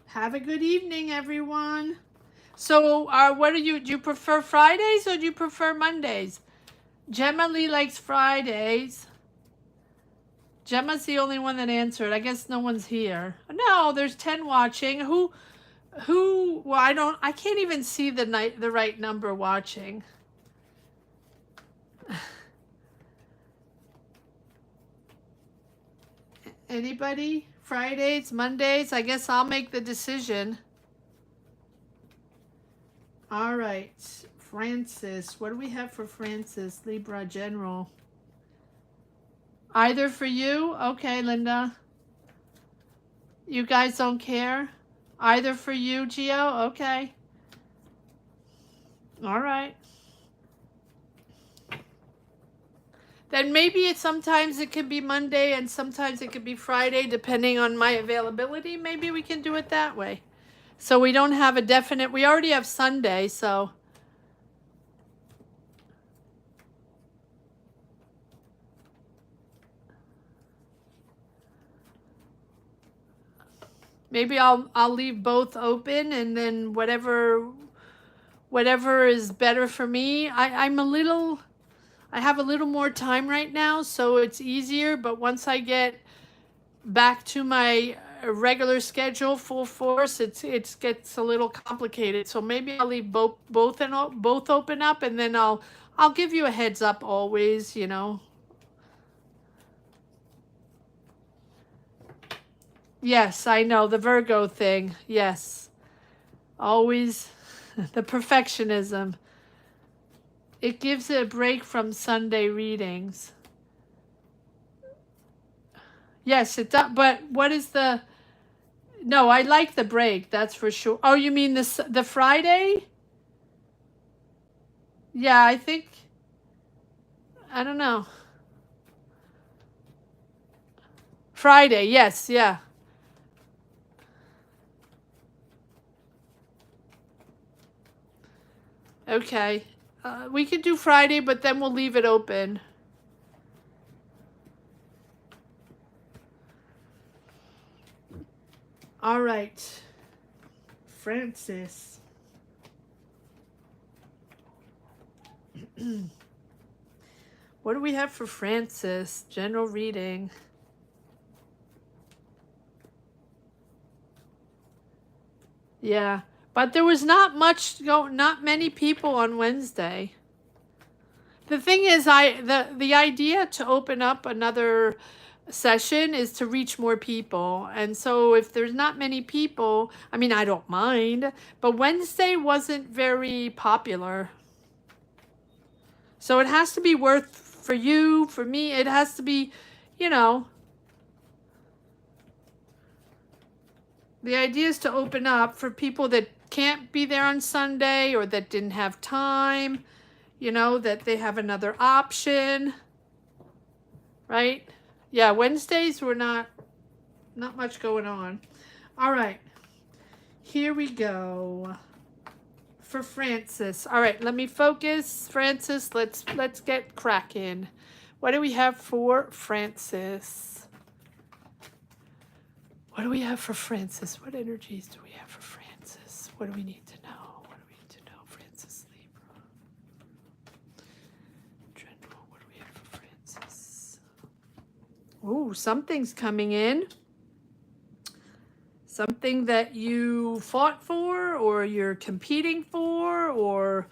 Have a good evening, everyone. So, do you prefer Fridays or do you prefer Mondays? Gemma Lee likes Fridays. Gemma's the only one that answered. I guess no one's here. No, there's 10 watching. Well, I can't even see the right number watching. Anybody? Fridays, Mondays? I guess I'll make the decision. All right. Francis. What do we have for Francis? Libra General. Either for you? Okay, Linda. You guys don't care? Either for you, Gio? Okay. All right. Then maybe sometimes it could be Monday and sometimes it could be Friday, depending on my availability. Maybe we can do it that way. So we don't have a definite, we already have Sunday, so. Maybe I'll leave both open, and then whatever is better for me. I have a little more time right now, so it's easier, but once I get back to my regular schedule, full force, it gets a little complicated. So maybe I'll leave both open up, and then I'll give you a heads up always, Yes, I know, the Virgo thing. Yes. Always the perfectionism. It gives it a break from Sunday readings. Yes, it does. But what is the? No, I like the break. That's for sure. Oh, you mean the Friday? Yeah, I think. I don't know. Friday. Yes. Yeah. Okay. We could do Friday, but then we'll leave it open. All right. Francis. What do we have for Francis? General reading. Yeah. But there was not many people on Wednesday. The thing is, the idea to open up another session is to reach more people. And so if there's not many people, I mean, I don't mind, but Wednesday wasn't very popular. So it has to be worth for you, for me, it has to be, you know, the idea is to open up for people that can't be there on Sunday or that didn't have time, that they have another option, right? Yeah, Wednesdays were not much going on. All right. Here we go. For Francis. All right, let me focus. Francis, let's get cracking. What do we have for Francis? What do we have for Francis? What energies do we have for Francis? What do we need to know? What do we need to know? Francis Libra. General, what do we have for Francis? Ooh, something's coming in. Something that you fought for or you're competing for, or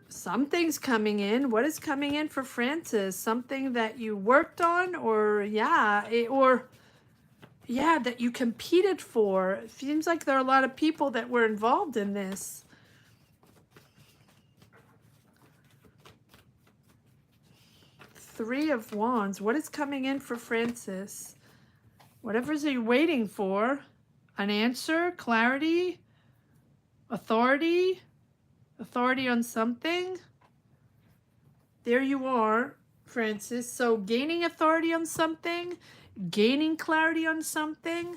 something's coming in. What is coming in for Francis? Something that you worked on, or that you competed for. It seems like there are a lot of people that were involved in this. Three of Wands. What is coming in for Francis? Whatever's he waiting for. An answer, clarity, authority on something. There you are, Francis. So gaining authority on something, gaining clarity on something,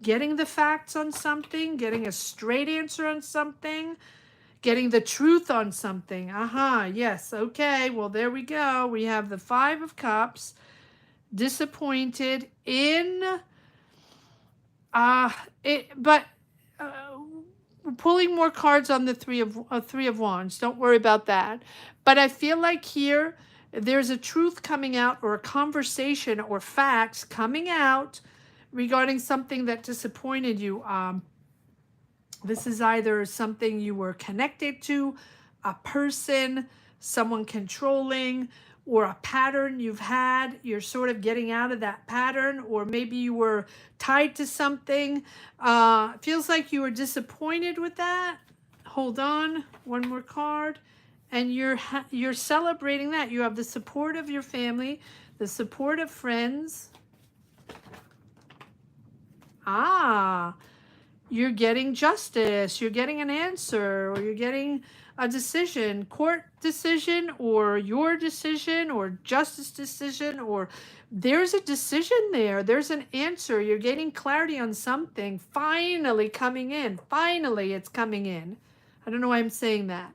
getting the facts on something, getting a straight answer on something, getting the truth on something. Yes. Okay. Well, there we go. We have the Five of Cups, disappointed in pulling more cards on the Three of Wands. Don't worry about that. But I feel like here there's a truth coming out, or a conversation or facts coming out regarding something that disappointed you. This is either something you were connected to, a person, someone controlling, or a pattern you've had. You're sort of getting out of that pattern, or maybe you were tied to something. Feels like you were disappointed with that. Hold on, one more card. And you're celebrating that. You have the support of your family, the support of friends. You're getting justice, you're getting an answer, or you're getting a decision, court decision, or your decision, or justice decision, or there's a decision there. There's an answer. You're getting clarity on something. Finally coming in. Finally, it's coming in. I don't know why I'm saying that.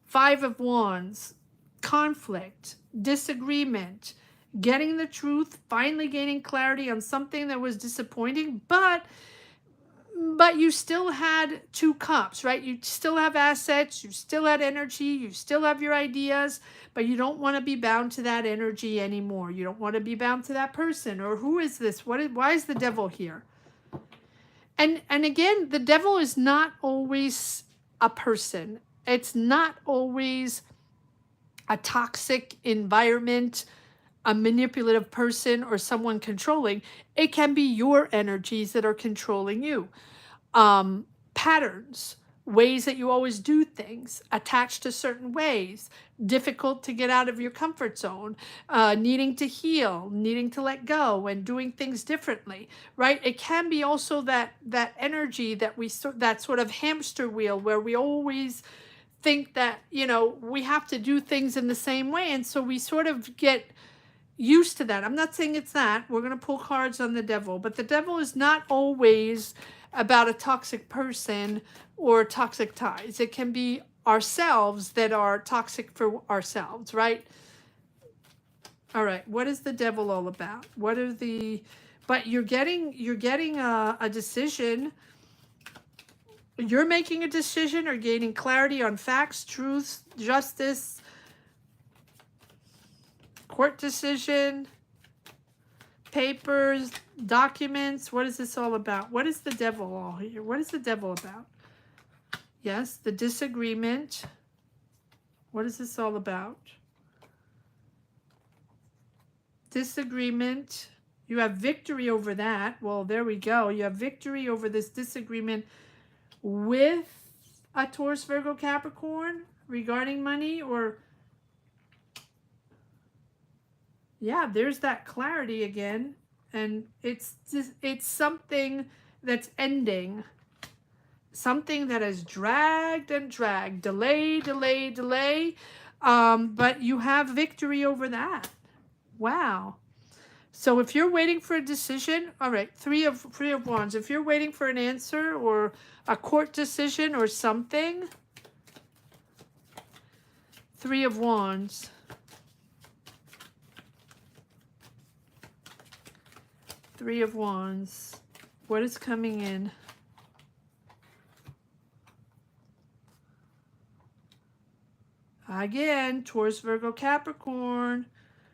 Five of Wands, conflict, disagreement, getting the truth, finally gaining clarity on something that was disappointing, but you still had two cups, right? You still have assets, you still had energy, you still have your ideas, but you don't want to be bound to that energy anymore. You don't want to be bound to that person. Or who is this? Why is the devil here? And again, the devil is not always a person. It's not always a toxic environment, a manipulative person, or someone controlling. It can be your energies that are controlling you. Patterns, ways that you always do things, attached to certain ways, difficult to get out of your comfort zone, needing to heal, needing to let go, and doing things differently, right? It can be also that energy that that sort of hamster wheel where we always think that, you know, we have to do things in the same way, and so we sort of get used to that. I'm not saying it's that. We're going to pull cards on the devil, but the devil is not always about a toxic person or toxic ties. It can be ourselves that are toxic for ourselves, right? All right, what is the devil all about? What are the, but you're getting a decision. You're making a decision or gaining clarity on facts, truth, justice, court decision, papers, documents. What is this all about? What is the devil all here? What is the devil about? Yes, the disagreement. What is this all about? Disagreement. You have victory over that. Well, there we go. You have victory over this disagreement with a Taurus, Virgo, Capricorn regarding money, or yeah, there's that clarity again, and it's something that's ending, something that has dragged and dragged, delay, but you have victory over that. Wow. So if you're waiting for a decision, all right, three of wands. If you're waiting for an answer or a court decision or something, Three of Wands. Three of Wands. What is coming in? Again, Taurus, Virgo, Capricorn,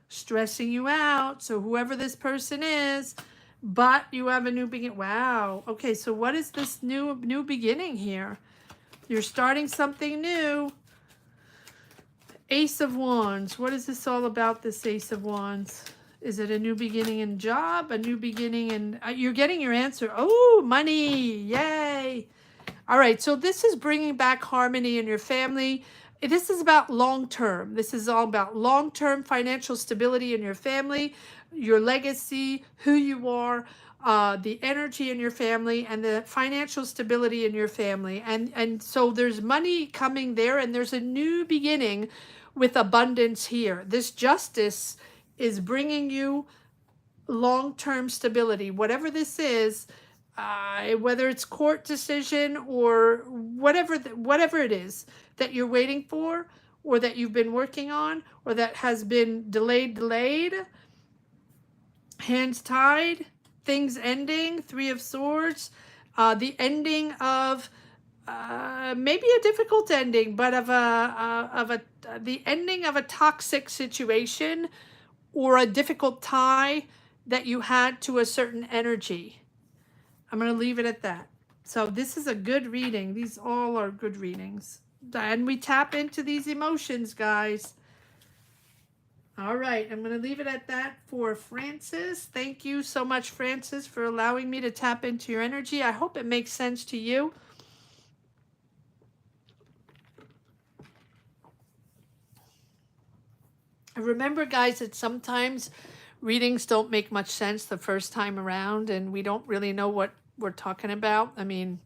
stressing you out. So whoever this person is, but you have a new beginning. Wow. Okay, so what is this new beginning here? You're starting something new. Ace of Wands. What is this all about, this Ace of Wands? Is it a new beginning in job? A new beginning in... you're getting your answer. Oh, money. Yay. All right, so this is bringing back harmony in your family. This is about long-term. This is all about long-term financial stability in your family, your legacy, who you are, the energy in your family, and the financial stability in your family. And so there's money coming there, and there's a new beginning with abundance here. This Justice is bringing you long-term stability. Whatever this is, whether it's court decision or whatever it is that you're waiting for, or that you've been working on, or that has been delayed, hands tied, things ending, Three of Swords, the ending of maybe a difficult ending, but the ending of a toxic situation or a difficult tie that you had to a certain energy. I'm going to leave it at that. So this is a good reading. These all are good readings. And we tap into these emotions, guys. All right, I'm going to leave it at that for Francis. Thank you so much, Francis, for allowing me to tap into your energy. I hope it makes sense to you. Remember, guys, that sometimes readings don't make much sense the first time around, and we don't really know what we're talking about. I mean,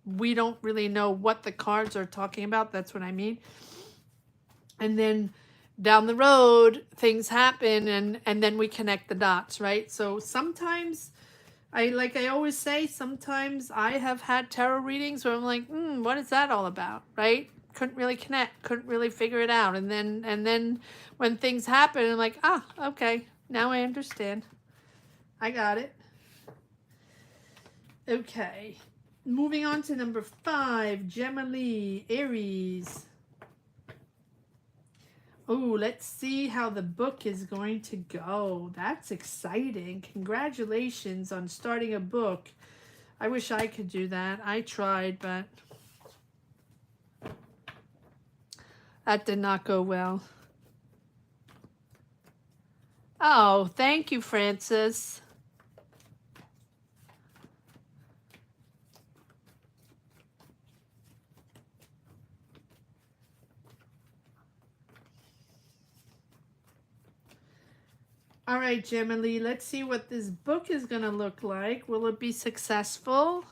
we don't really know what the cards are talking about. That's what I mean. And then down the road, things happen, and then we connect the dots, right? So sometimes, like I always say, sometimes I have had tarot readings where I'm like, what is that all about, right? Couldn't really connect, couldn't really figure it out. And then when things happen, I'm like, okay, now I understand. I got it. Okay. Moving on to number 5, Gemini, Aries. Oh, let's see how the book is going to go. That's exciting. Congratulations on starting a book. I wish I could do that. I tried, but that did not go well. Oh, thank you, Francis. All right, Gemma-Lee, let's see what this book is going to look like. Will it be successful?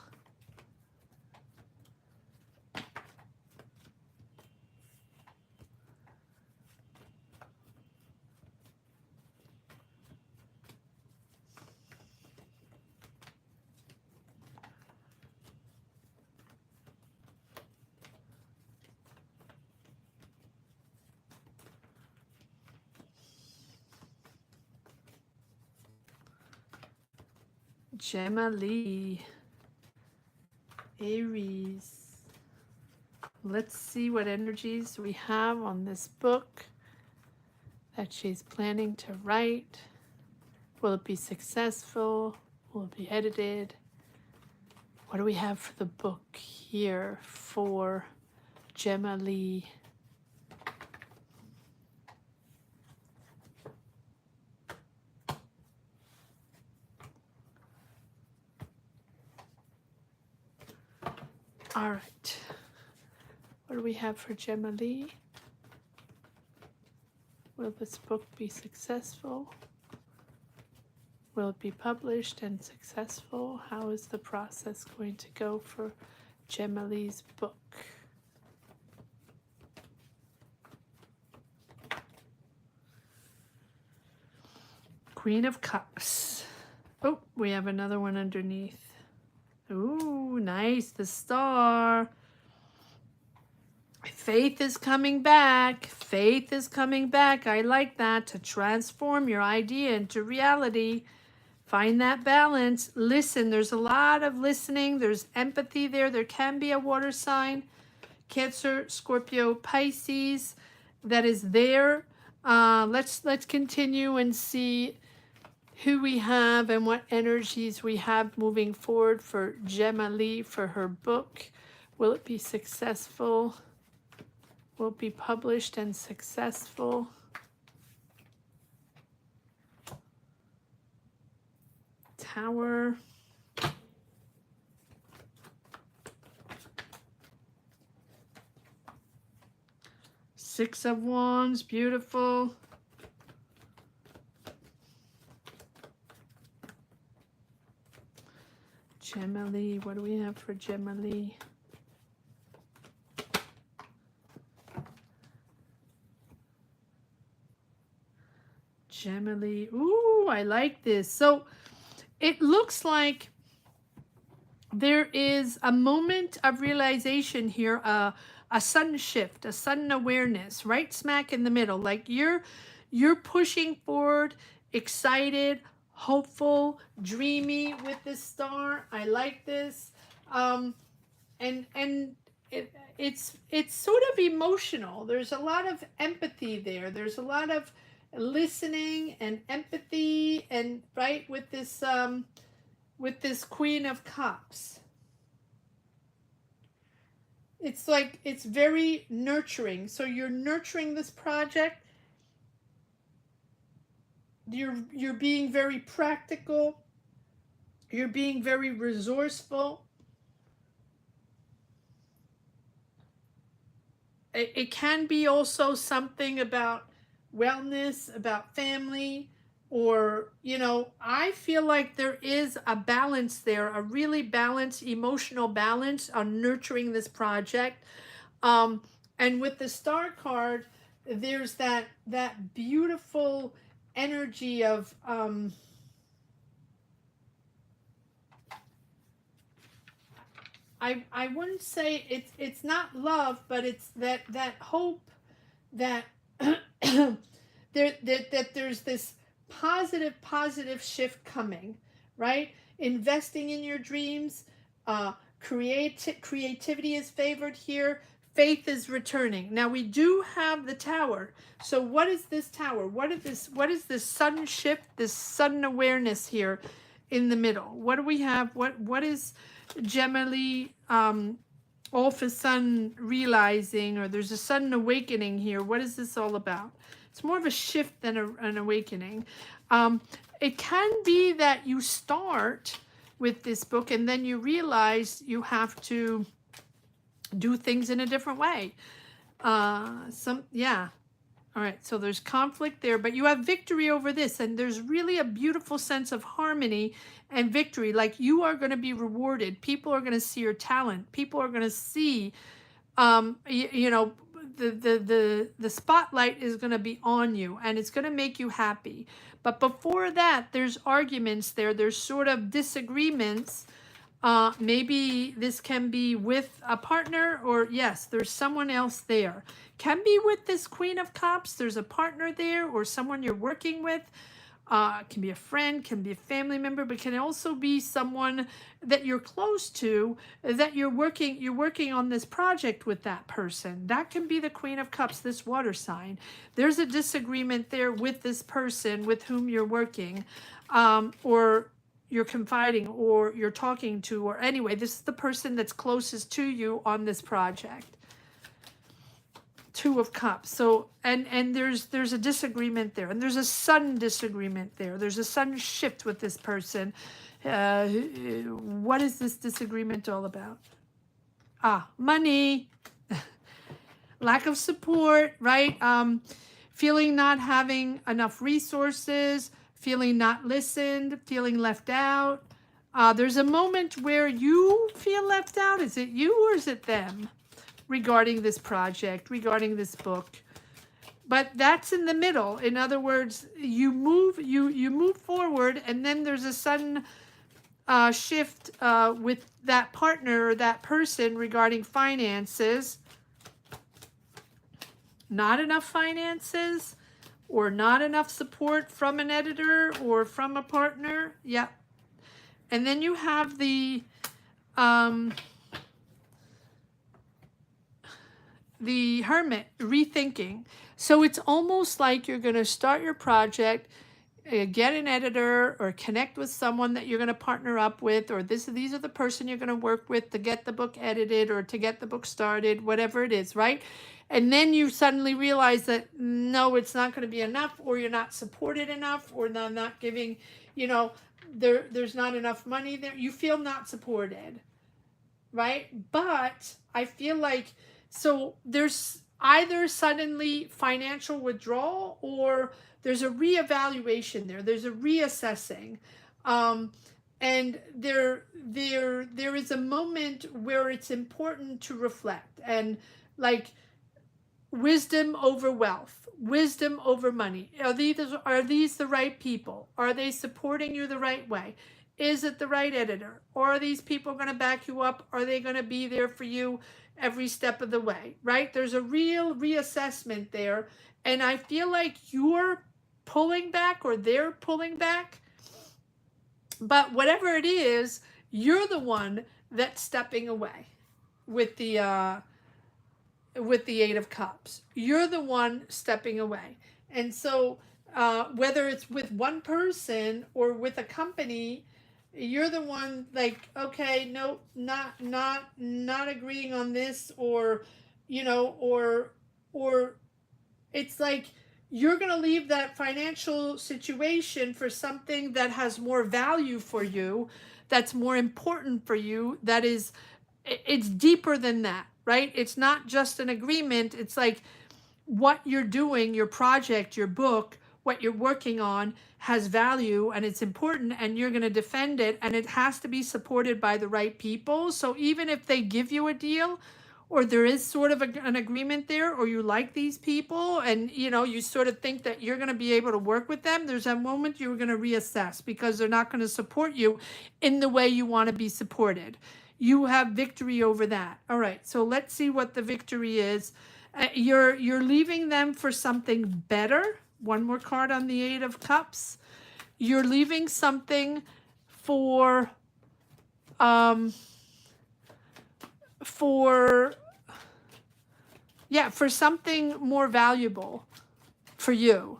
Gemma-Lee, Aries. Let's see what energies we have on this book that she's planning to write. Will it be successful? Will it be edited? What do we have for the book here for Gemma-Lee? All right. What do we have for Gemma-Lee? Will this book be successful? Will it be published and successful? How is the process going to go for Gemma-Lee's book? Queen of Cups. Oh, we have another one underneath. Ooh, nice, the star. Faith is coming back. Faith is coming back. I like that. To transform your idea into reality. Find that balance. Listen, there's a lot of listening. There's empathy there. There can be a water sign. Cancer, Scorpio, Pisces that is there. Let's continue and see who we have and what energies we have moving forward for Gemma-Lee for her book. Will it be successful? Will it be published and successful? Tower. Six of Wands, beautiful. Gemma-Lee, what do we have for Gemma-Lee? Gemma-Lee, ooh, I like this. So it looks like there is a moment of realization here, a sudden shift, a sudden awareness, right smack in the middle. Like you're pushing forward, excited, hopeful, dreamy with this star. I like this. It's sort of emotional. There's a lot of empathy there. There's a lot of listening and empathy, and right with this Queen of Cups. It's like it's very nurturing. So you're nurturing this project. You're being very practical. You're being very resourceful. It can be also something about wellness, about family, or, you know, I feel like there is a balance there, a really balanced emotional balance on nurturing this project. And with the star card, there's that beautiful energy of I wouldn't say it's not love, but it's that hope that that there's this positive shift coming, right? Investing in your dreams, creativity is favored here. Faith is returning. Now we do have the Tower. So what is this Tower? What is this sudden shift, this sudden awareness here in the middle? What do we have? What is Gemma-Lee all of a sudden realizing, or there's a sudden awakening here? What is this all about? It's more of a shift than an awakening. It can be that you start with this book and then you realize you have to do things in a different way. Yeah. All right, so there's conflict there, but you have victory over this, and there's really a beautiful sense of harmony and victory. Like you are going to be rewarded. People are going to see your talent. People are going to see, you know, the spotlight is going to be on you, and it's going to make you happy. But before that, there's arguments there. There's sort of disagreements. Maybe this can be with a partner, or yes, there's someone else there. Can be with this Queen of Cups. There's a partner there or someone you're working with. Can be a friend, can be a family member, but can also be someone that you're close to, that you're working on this project with that person. That can be the Queen of Cups, this water sign. There's a disagreement there with this person with whom you're working, or you're confiding, or you're talking to, or anyway, this is the person that's closest to you on this project. Two of Cups. So and there's a disagreement there, and there's a sudden disagreement there. There's a sudden shift with this person. What is this disagreement all about? Money. Lack of support, right? Feeling not having enough resources, feeling not listened, feeling left out. There's a moment where you feel left out. Is it you or is it them? Regarding this project, regarding this book. But that's in the middle. In other words, you move forward, and then there's a sudden shift with that partner or that person regarding finances. Not enough finances, or not enough support from an editor or from a partner. Yeah. And then you have the Hermit, rethinking. So it's almost like you're going to start your project, get an editor, or connect with someone that you're going to partner up with, or these are the person you're going to work with to get the book edited or to get the book started, whatever it is, right? And then you suddenly realize that no, it's not going to be enough, or you're not supported enough, or not giving, there's not enough money there. You feel not supported, right? But I feel like, so there's either suddenly financial withdrawal, or there's a reevaluation there. There's a reassessing. And there is a moment where it's important to reflect, and like wisdom over wealth, wisdom over money. Are these the right people? Are they supporting you the right way? Is it the right editor? Or are these people going to back you up? Are they going to be there for you every step of the way, right? There's a real reassessment there. And I feel like you're pulling back, or they're pulling back. But whatever it is, you're the one that's stepping away with the Eight of Cups. You're the one stepping away. And so whether it's with one person or with a company, you're the one like, okay, no, not agreeing on this, or or it's like you're going to leave that financial situation for something that has more value for you, that's more important for you, that is, it's deeper than that, right? It's not just an agreement. It's like what you're doing, your project, your book, what you're working on has value, and it's important, and you're going to defend it, and it has to be supported by the right people. So even if they give you a deal, or there is sort of an agreement there, or you like these people, and you sort of think that you're going to be able to work with them, there's a moment you're going to reassess, because they're not going to support you in the way you want to be supported. You have victory over that. All right, so let's see what the victory is. You're leaving them for something better. One more card on the Eight of Cups. You're leaving something for something more valuable for you.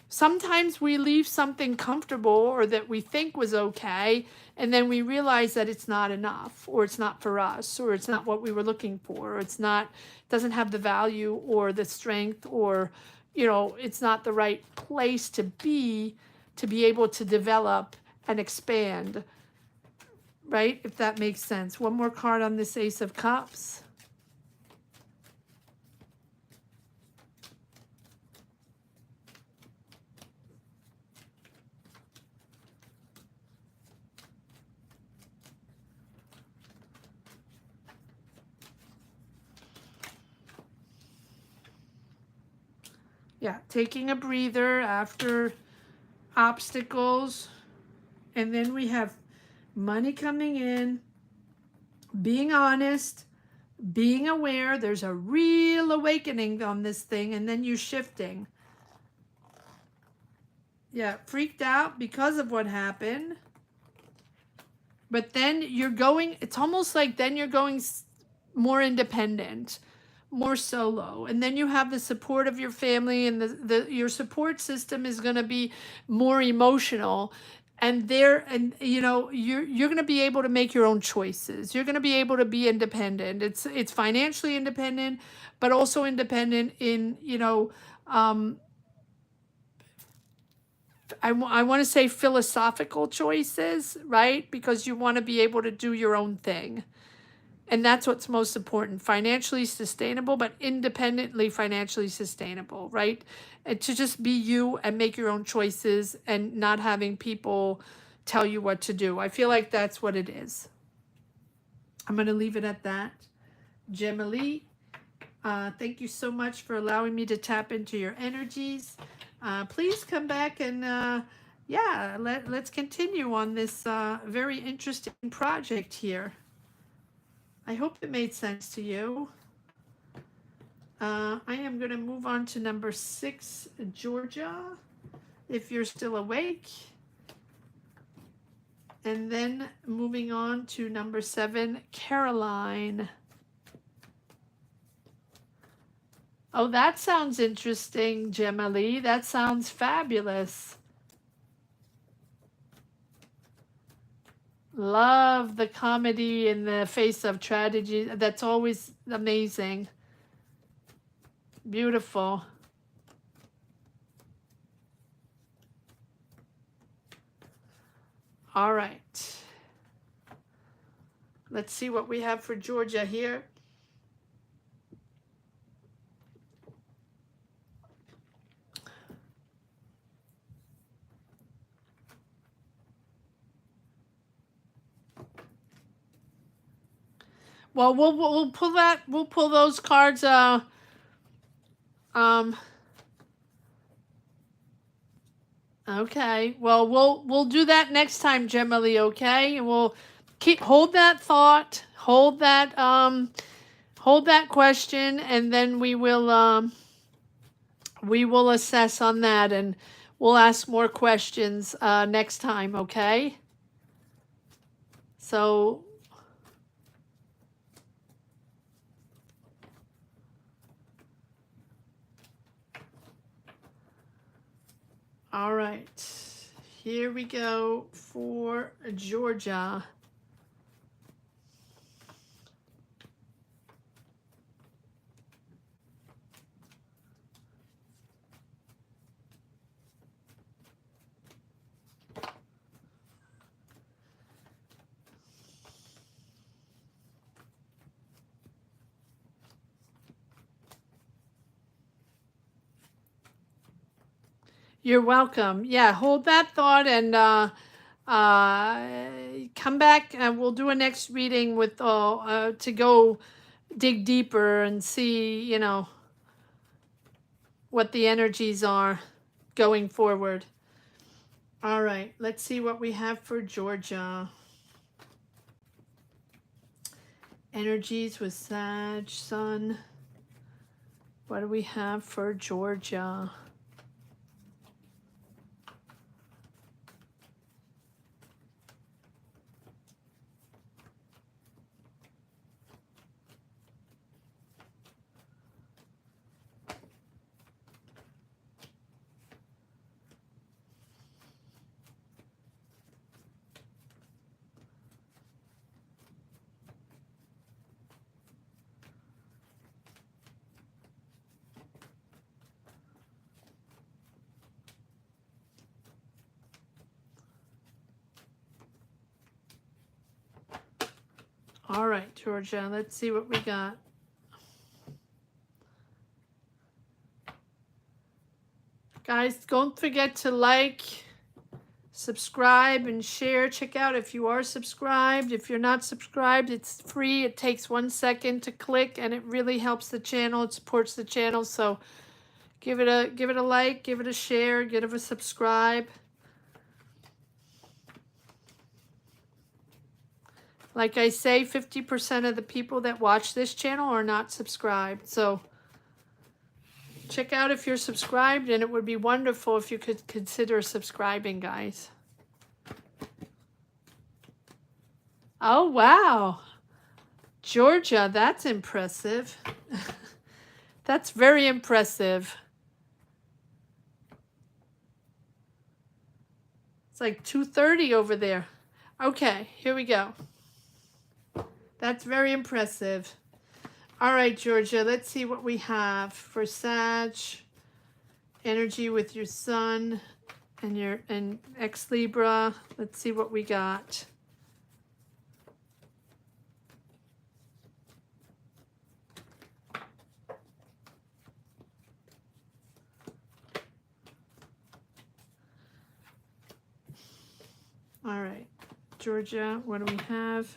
Sometimes we leave something comfortable, or that we think was okay, and then we realize that it's not enough, or it's not for us, or it's not what we were looking for, or doesn't have the value or the strength, or it's not the right place to be able to develop and expand, right? If that makes sense. One more card on this Ace of Cups. Yeah, taking a breather after obstacles. And then we have money coming in, being honest, being aware. There's a real awakening on this thing, and then you shifting. Yeah, freaked out because of what happened. But then you're going, it's almost like then you're going more independent, more solo. And then you have the support of your family, and your support system is going to be more emotional. And you know, you're going to be able to make your own choices. You're going to be able to be independent. It's financially independent, but also independent in, you know, I want to say philosophical choices, right? Because you want to be able to do your own thing. And that's what's most important. Financially sustainable, but independently financially sustainable, right? And to just be you and make your own choices and not having people tell you what to do. I feel like that's what it is. I'm going to leave it at that. Gemma-Lee, thank you so much for allowing me to tap into your energies. Please come back and yeah, let's continue on this very interesting project here. I hope it made sense to you. I am going to move on to number 6, Georgia, if you're still awake. And then moving on to number 7, Caroline. Oh, that sounds interesting, Gemma-Lee. That sounds fabulous. Love the comedy in the face of tragedy. That's always amazing. Beautiful. All right. Let's see what we have for Georgia here. Well, we'll pull that. We'll pull those cards. Okay. Well, we'll do that next time, Gemma-Lee. Okay. And we'll hold that thought. Hold that question, and then we will assess on that, and we'll ask more questions next time. Okay. So. All right, here we go for Georgia. You're welcome. Yeah, hold that thought, and come back, and we'll do a next reading with to go dig deeper and see, you know, what the energies are going forward. All right, let's see what we have for Georgia. Energies with Sag, Sun. What do we have for Georgia? All right, Georgia, let's see what we got. Guys, don't forget to like, subscribe, and share. Check out if you are subscribed. If you're not subscribed, it's free. It takes 1 second to click, and it really helps the channel. It supports the channel. So Give it a like, give it a share, give it a subscribe. Like I say, 50% of the people that watch this channel are not subscribed. So check out if you're subscribed, and it would be wonderful if you could consider subscribing, guys. Oh, wow. Georgia, that's impressive. That's very impressive. It's like 2:30 over there. Okay, here we go. That's very impressive. All right, Georgia, let's see what we have for Sag. Energy with your sun and ex Libra. Let's see what we got. All right, Georgia, what do we have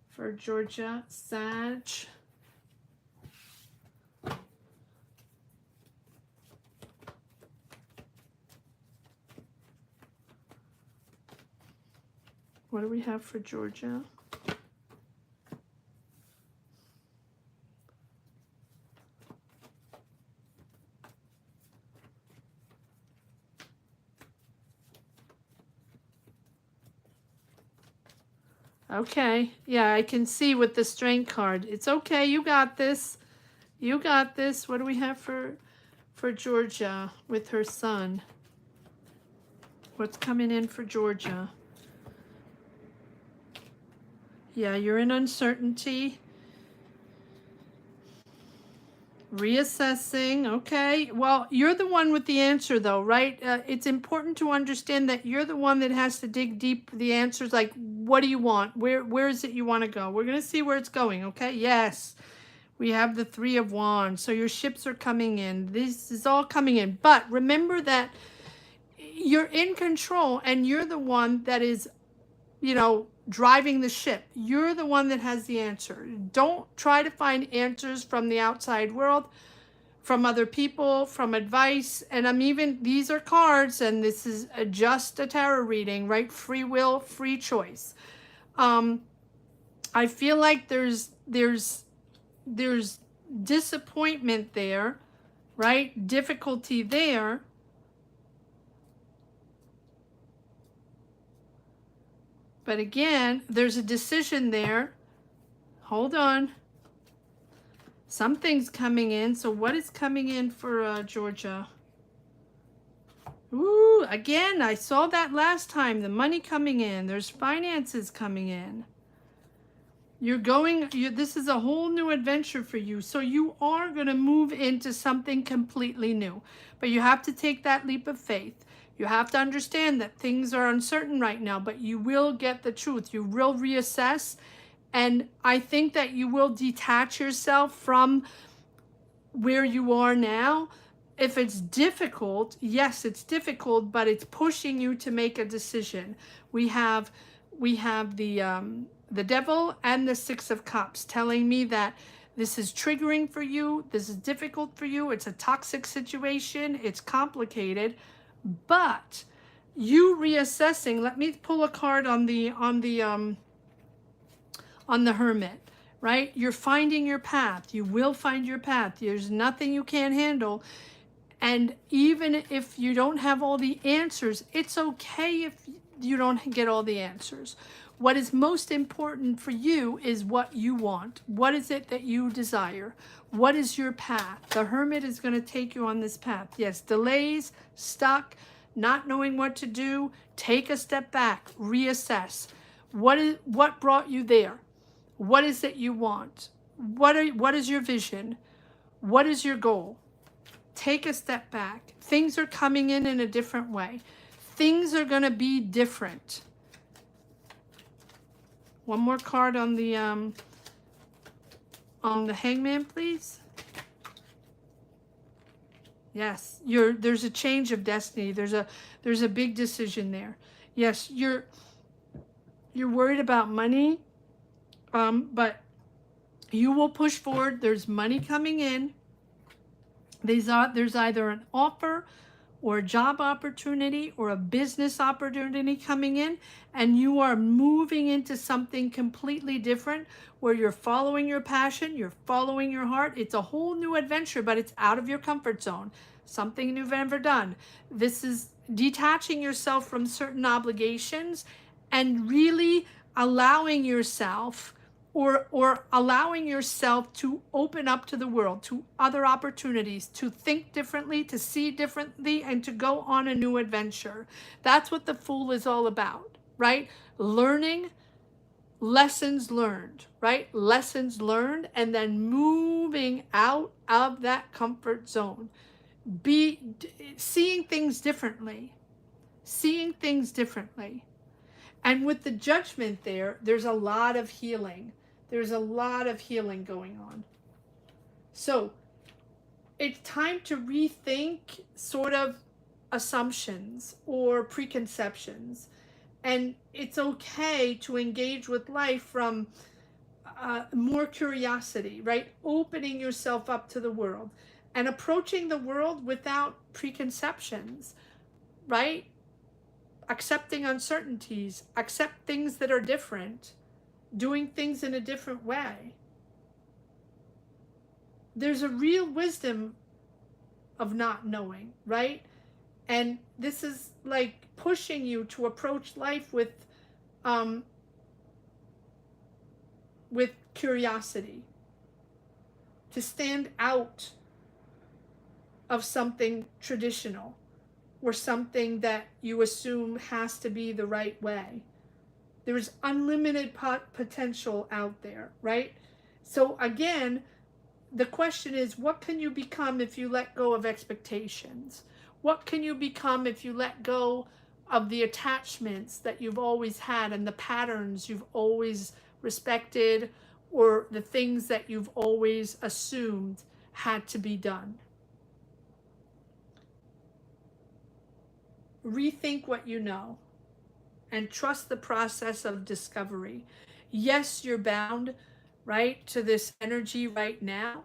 for Georgia? Sag. What do we have for Georgia? Okay, yeah, I can see with the strength card. It's okay, you got this. You got this. What do we have for Georgia with her son? What's coming in for Georgia? Yeah, you're in uncertainty. Reassessing, okay. Well, you're the one with the answer though, right? It's important to understand that you're the one that has to dig deep the answers, like, what do you want? Where is it you want to go? We're going to see where it's going, okay? Yes, we have the 3 of Wands. So your ships are coming in. This is all coming in. But remember that you're in control and you're the one that is, you know, driving the ship. You're the one that has the answer. Don't try to find answers from the outside world, from other people, from advice. And these are cards, and this is just a tarot reading, right? Free will, free choice. I feel like there's disappointment there, right? Difficulty there. But again, there's a decision there. Hold on. Something's coming in. So what is coming in for Georgia? Ooh, again, I saw that last time. The money coming in. There's finances coming in. This is a whole new adventure for you. So you are going to move into something completely new. But you have to take that leap of faith. You have to understand that things are uncertain right now, but you will get the truth. You will reassess. And I think that you will detach yourself from where you are now. If it's difficult, yes, it's difficult, but it's pushing you to make a decision. We have the Devil and the 6 of Cups telling me that this is triggering for you. This is difficult for you. It's a toxic situation. It's complicated. But you reassessing, let me pull a card on the Hermit, right? You're finding your path. You will find your path. There's nothing you can't handle. And even if you don't have all the answers, it's okay if you don't get all the answers. What is most important for you is what you want. What is it that you desire? What is your path? The Hermit is going to take you on this path. Yes, delays, stuck, not knowing what to do. Take a step back, reassess. What brought you there? What is it you want? What is your vision? What is your goal? Take a step back. Things are coming in a different way. Things are going to be different. One more card on the Hangman, please. Yes, there's a change of destiny. There's a big decision there. Yes, you're worried about money, but You will push forward. There's money coming in. There's either an offer or a job opportunity or a business opportunity coming in, and you are moving into something completely different where you're following your passion, you're following your heart. It's a whole new adventure, but it's out of your comfort zone, something you've never done. This is detaching yourself from certain obligations and really allowing yourself or allowing yourself to open up to the world, to other opportunities, to think differently, to see differently, and to go on a new adventure. That's what the Fool is all about, right? Learning, lessons learned, right? Lessons learned, and then moving out of that comfort zone. Seeing things differently, seeing things differently. And with the Judgment there's a lot of healing. There's a lot of healing going on. So it's time to rethink sort of assumptions or preconceptions. And it's okay to engage with life from more curiosity, right? Opening yourself up to the world and approaching the world without preconceptions, right? Accepting uncertainties, accept things that are different, doing things in a different way. There's a real wisdom of not knowing, right? And this is like pushing you to approach life with curiosity, to stand out of something traditional or something that you assume has to be the right way. There's unlimited potential out there, right? So again, the question is, what can you become if you let go of expectations? What can you become if you let go of the attachments that you've always had and the patterns you've always respected or the things that you've always assumed had to be done? Rethink what you know and trust the process of discovery. Yes, you're bound, right, to this energy right now,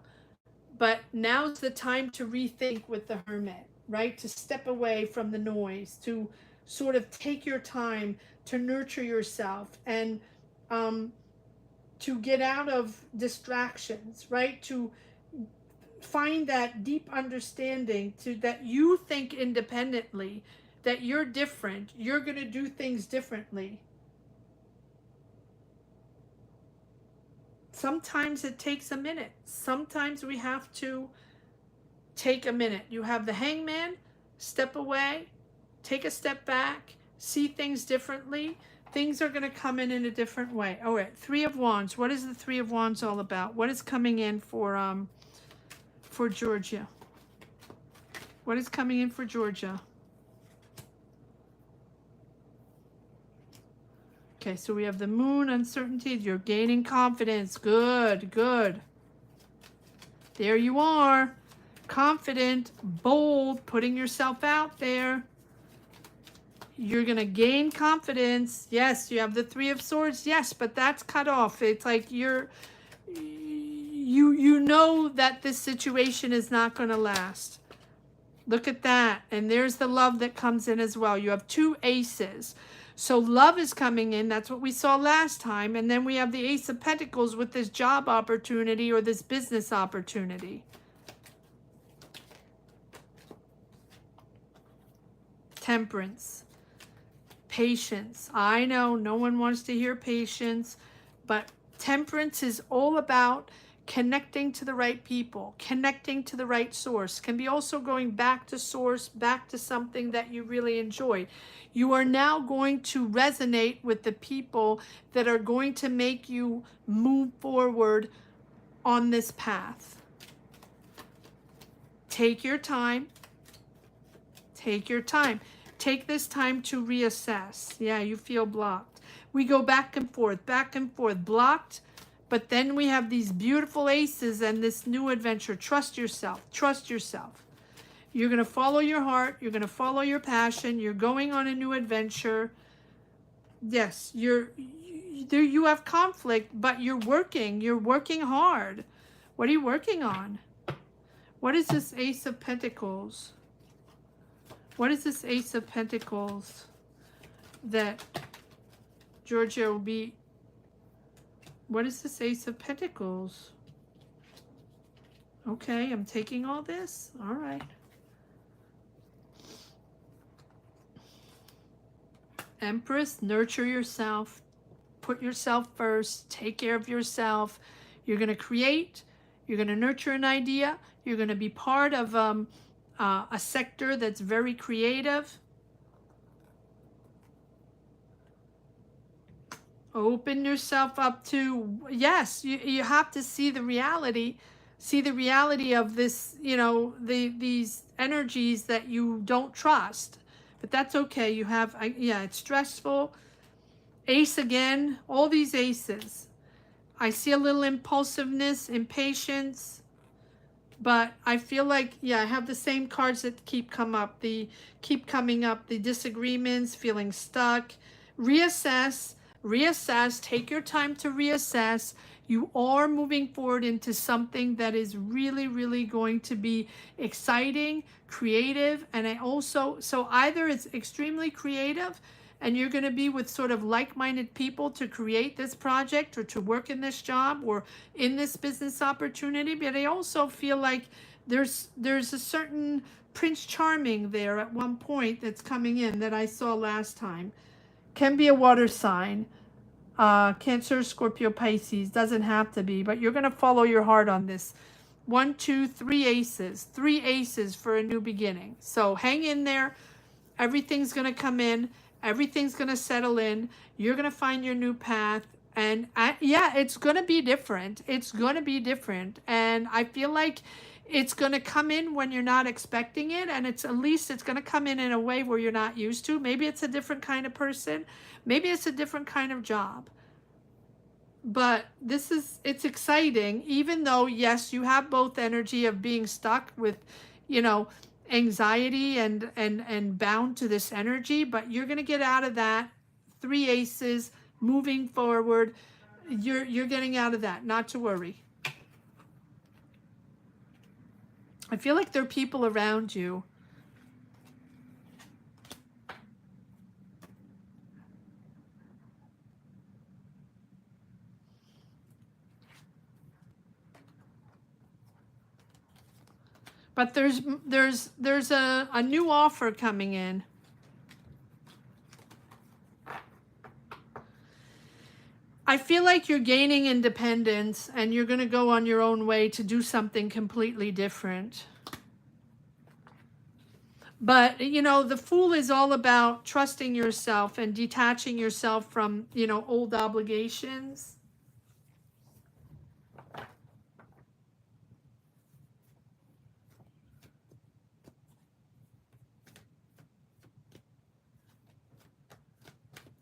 but now's the time to rethink with the Hermit, right? To step away from the noise, to sort of take your time to nurture yourself and to get out of distractions, right? To find that deep understanding to that you think independently, that you're different, you're going to do things differently. Sometimes it takes a minute. Sometimes we have to take a minute. You have the Hangman, step away, take a step back, see things differently. Things are going to come in a different way. All right, Three of Wands. What is the Three of Wands all about? What is coming in for Georgia? What is coming in for Georgia? Okay, so we have the Moon, uncertainty. You're gaining confidence. Good, good. There you are. Confident, bold, putting yourself out there. You're going to gain confidence. Yes, you have the Three of Swords. Yes, but that's cut off. It's like you know that this situation is not going to last. Look at that. And there's the love that comes in as well. You have two aces. So love is coming in. That's what we saw last time. And then we have the Ace of Pentacles with this job opportunity or this business opportunity. Temperance. Patience. I know no one wants to hear patience, but temperance is all about connecting to the right people, connecting to the right source. Can be also going back to source, back to something that you really enjoy. You are now going to resonate with the people that are going to make you move forward on this path. Take your time. Take your time. Take this time to reassess. Yeah, you feel blocked. We go back and forth, blocked. But then we have these beautiful aces and this new adventure. Trust yourself. Trust yourself. You're going to follow your heart. You're going to follow your passion. You're going on a new adventure. Yes, you there you have conflict, but you're working hard. What are you working on? What is this Ace of Pentacles? What is this Ace of Pentacles that Georgia will be? What is this Ace of Pentacles? Okay, I'm taking all this. All right. Empress, nurture yourself. Put yourself first. Take care of yourself. You're going to create. You're going to nurture an idea. You're going to be part of a sector that's very creative. Open yourself up to, yes, you have to see the reality. See the reality of this, you know, these energies that you don't trust. But that's okay. You have, yeah, it's stressful. Ace again, all these aces. I see a little impulsiveness, impatience, but I feel like, yeah, I have the same cards that keep coming up, the disagreements, feeling stuck. Reassess, take your time to reassess. You are moving forward into something that is really, really going to be exciting, creative, and so either it's extremely creative and you're going to be with sort of like-minded people to create this project or to work in this job or in this business opportunity, but I also feel like there's a certain Prince Charming there at one point that's coming in that I saw last time. Can be a water sign. Cancer, Scorpio, Pisces. Doesn't have to be, but you're going to follow your heart on this. 1, 2, 3 aces. 3 aces for a new beginning. So hang in there. Everything's going to come in. Everything's going to settle in. You're going to find your new path. And yeah, it's going to be different. It's going to be different. And I feel like it's going to come in when you're not expecting it. And it's at least it's going to come in a way where you're not used to. Maybe it's a different kind of person. Maybe it's a different kind of job. But it's exciting, even though, yes, you have both energy of being stuck with, you know, anxiety and bound to this energy, but you're going to get out of that. 3 aces, moving forward. You're getting out of that, not to worry. I feel like there are people around you. But there's a new offer coming in. I feel like you're gaining independence and you're going to go on your own way to do something completely different. But, you know, the Fool is all about trusting yourself and detaching yourself from, you know, old obligations.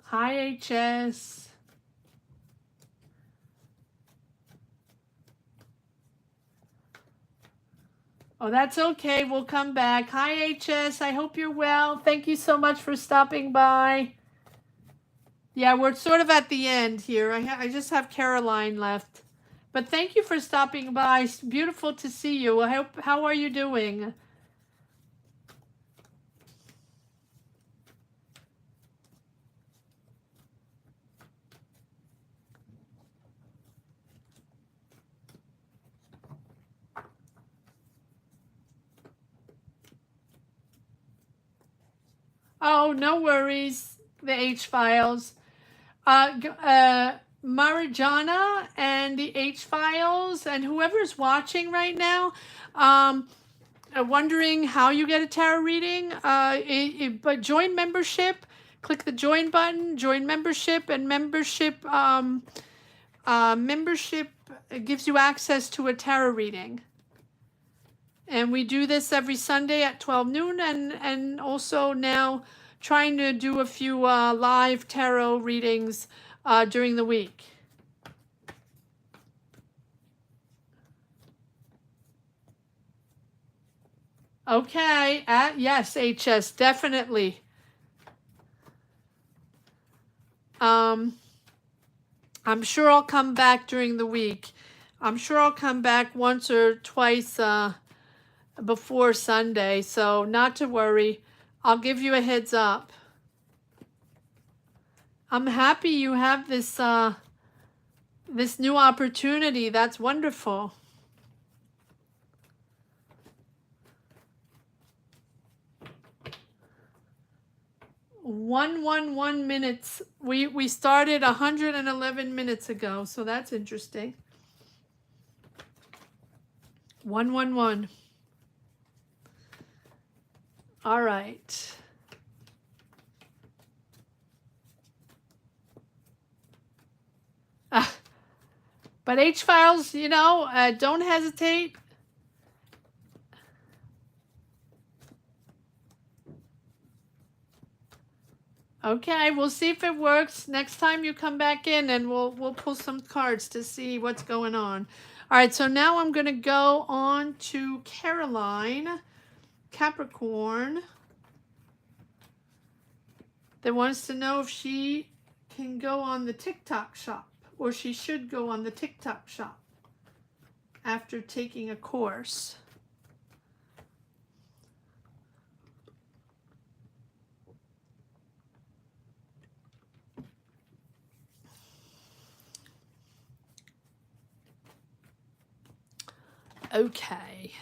Hi, HS. Oh, that's okay. We'll come back. Hi, HS. I hope you're well. Thank you so much for stopping by. Yeah, we're sort of at the end here. I just have Caroline left. But thank you for stopping by. It's beautiful to see you. How are you doing? Oh, no worries. The H-Files. Marijana and the H-Files and whoever's watching right now, wondering how you get a tarot reading, but join membership. Click the join button, join membership, and membership gives you access to a tarot reading. And we do this every Sunday at 12 noon and also now trying to do a few live tarot readings during the week. Okay, yes, HS, definitely. I'm sure I'll come back during the week. I'm sure I'll come back once or twice before Sunday, so not to worry. I'll give you a heads up. I'm happy you have this this new opportunity. That's wonderful. 111 minutes. We started 111 minutes ago, so that's interesting. 111. All right. But H-Files, you know, don't hesitate. Okay, we'll see if it works. Next time you come back in and we'll pull some cards to see what's going on. All right, so now I'm going to go on to Caroline, Capricorn, that wants to know if she can go on the TikTok shop, or she should go on the TikTok shop after taking a course. Okay.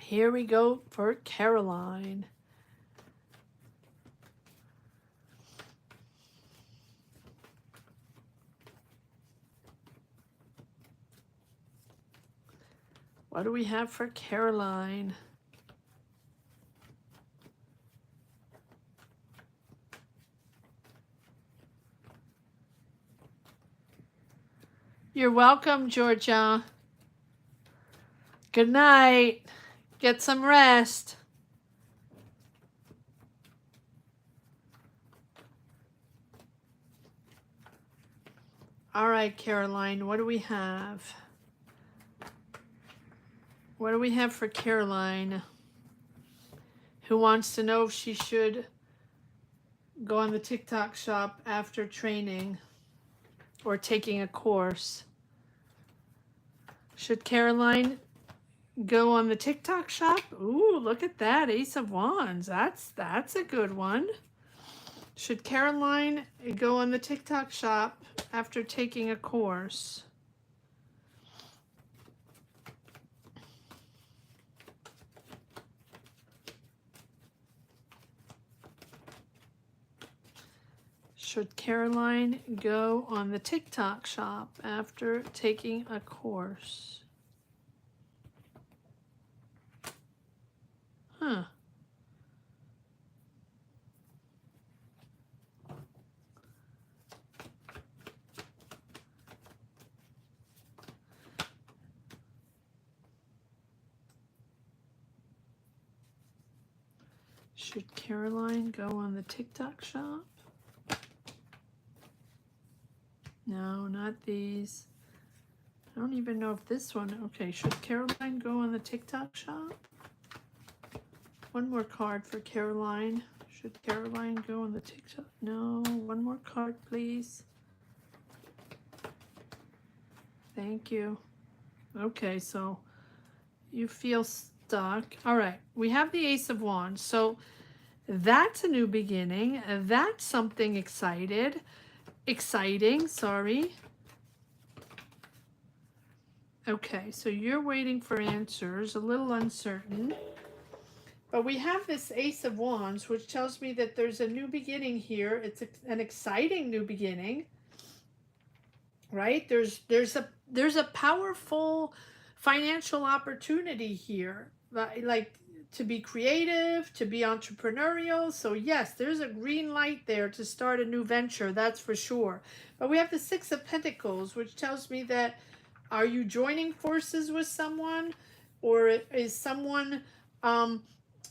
Here we go for Caroline. What do we have for Caroline? You're welcome, Georgia. Good night. Get some rest. All right, Caroline, what do we have? What do we have for Caroline, who wants to know if she should go on the TikTok shop after training or taking a course? Should Caroline go on the TikTok shop? Ooh, look at that, Ace of Wands. That's a good one. Should Caroline go on the TikTok shop after taking a course? Should Caroline go on the TikTok shop after taking a course? Huh. Should Caroline go on the TikTok shop? No, not these. I don't even know if this one. Okay, should Caroline go on the TikTok shop? One more card for Caroline. Should Caroline go on the TikTok? No, one more card, please. Thank you. Okay, so you feel stuck. All right, we have the Ace of Wands. So that's a new beginning. That's something exciting, sorry. Okay, so you're waiting for answers, a little uncertain. But we have this Ace of Wands, which tells me that there's a new beginning here. It's an exciting new beginning, right? There's a powerful financial opportunity here, like to be creative, to be entrepreneurial. So yes, there's a green light there to start a new venture, that's for sure. But we have the Six of Pentacles, which tells me that, are you joining forces with someone, or is someone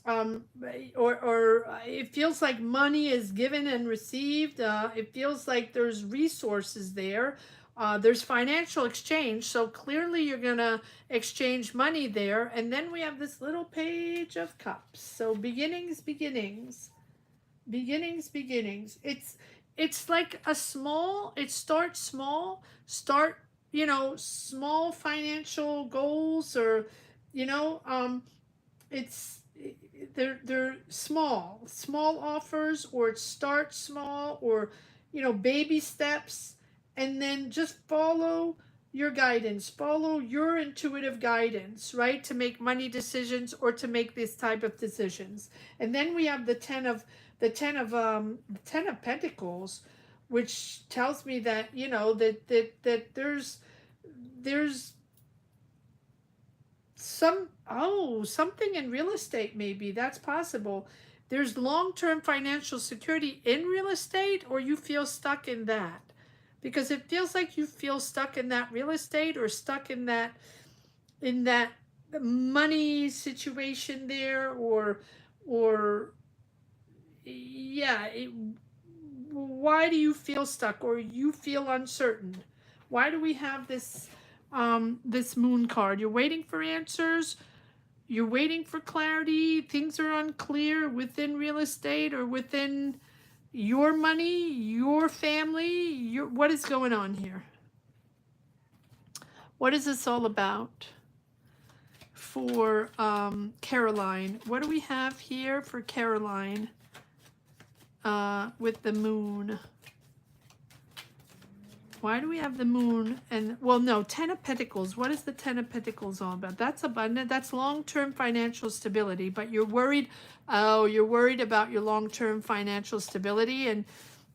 or it feels like money is given and received. It feels like there's resources there. There's financial exchange, so clearly you're gonna exchange money there. And then we have this little Page of Cups. So beginnings. It's it's like it starts small, small financial goals, or, you know, it's they're small offers, or it starts small, or, baby steps, and then just follow your intuitive guidance, right, to make money decisions or to make this type of decisions. And then we have the 10 of Pentacles, which tells me that, that there's something in real estate. Maybe that's possible. There's long-term financial security in real estate, or you feel stuck in that, because it feels like you feel stuck in that real estate, or stuck in that money situation there, or yeah, why do you feel stuck, or you feel uncertain? Why do we have this moon card? You're waiting for answers. You're waiting for clarity. Things are unclear within real estate, or within your money, your family. What is going on here? What is this all about for Caroline? What do we have here for Caroline with the moon? Why do we have the moon? And, well, no, 10 of Pentacles. What is the 10 of Pentacles all about? That's abundant. That's long-term financial stability. But you're worried. Oh, you're worried about your long-term financial stability, and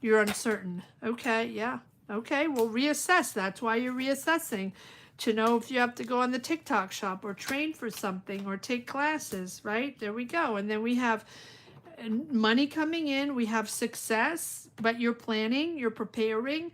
you're uncertain. Okay, yeah. Okay, well, reassess. That's why you're reassessing, to know if you have to go on the TikTok shop, or train for something, or take classes, right? There we go. And then we have money coming in. We have success, but you're planning, you're preparing.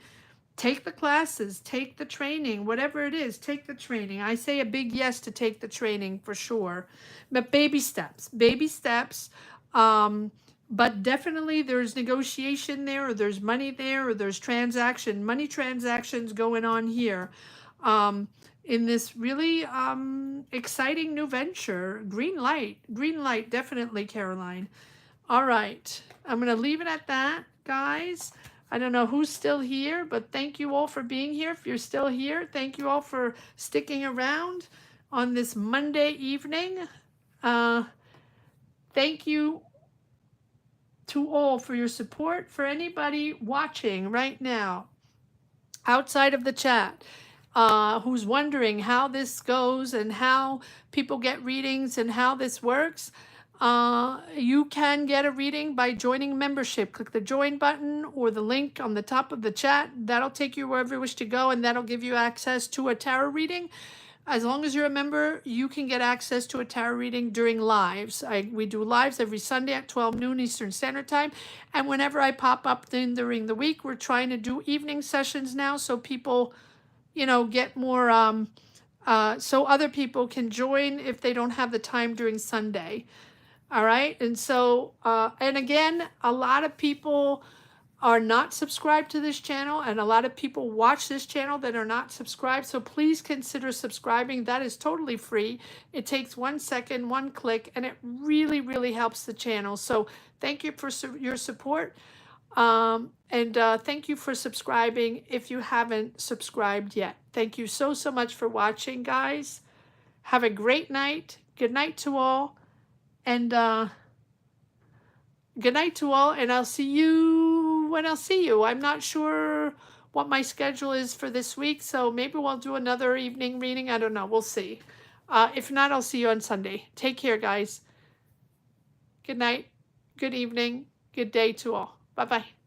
Take the classes, take the training, whatever it is, take the training. I say a big yes to take the training for sure. But baby steps, baby steps. But definitely there's negotiation there, or there's money there, or there's money transactions going on here. In this really exciting new venture. Green light, definitely, Caroline. All right, I'm going to leave it at that, guys. I don't know who's still here, but thank you all for being here. If you're still here, thank you all for sticking around on this Monday evening. Thank you to all for your support. For anybody watching right now, outside of the chat, who's wondering how this goes, and how people get readings, and how this works, you can get a reading by joining membership. Click the join button, or the link on the top of the chat. That'll take you wherever you wish to go, and that'll give you access to a tarot reading. As long as you're a member, you can get access to a tarot reading during lives. We do lives every Sunday at 12 noon Eastern Standard Time. And whenever I pop up during the week, we're trying to do evening sessions now, so people, get more, so other people can join if they don't have the time during Sunday. All right. And so, and again, a lot of people are not subscribed to this channel, and a lot of people watch this channel that are not subscribed. So please consider subscribing. That is totally free. It takes 1 second, 1 click, and it really, really helps the channel. So thank you for your support. And thank you for subscribing if you haven't subscribed yet. Thank you so much for watching, guys. Have a great night. Good night to all. And good night to all, and I'll see you when I'll see you. I'm not sure what my schedule is for this week, so maybe we'll do another evening reading. I don't know. We'll see. If not, I'll see you on Sunday. Take care, guys. Good night, good evening, good day to all. Bye-bye.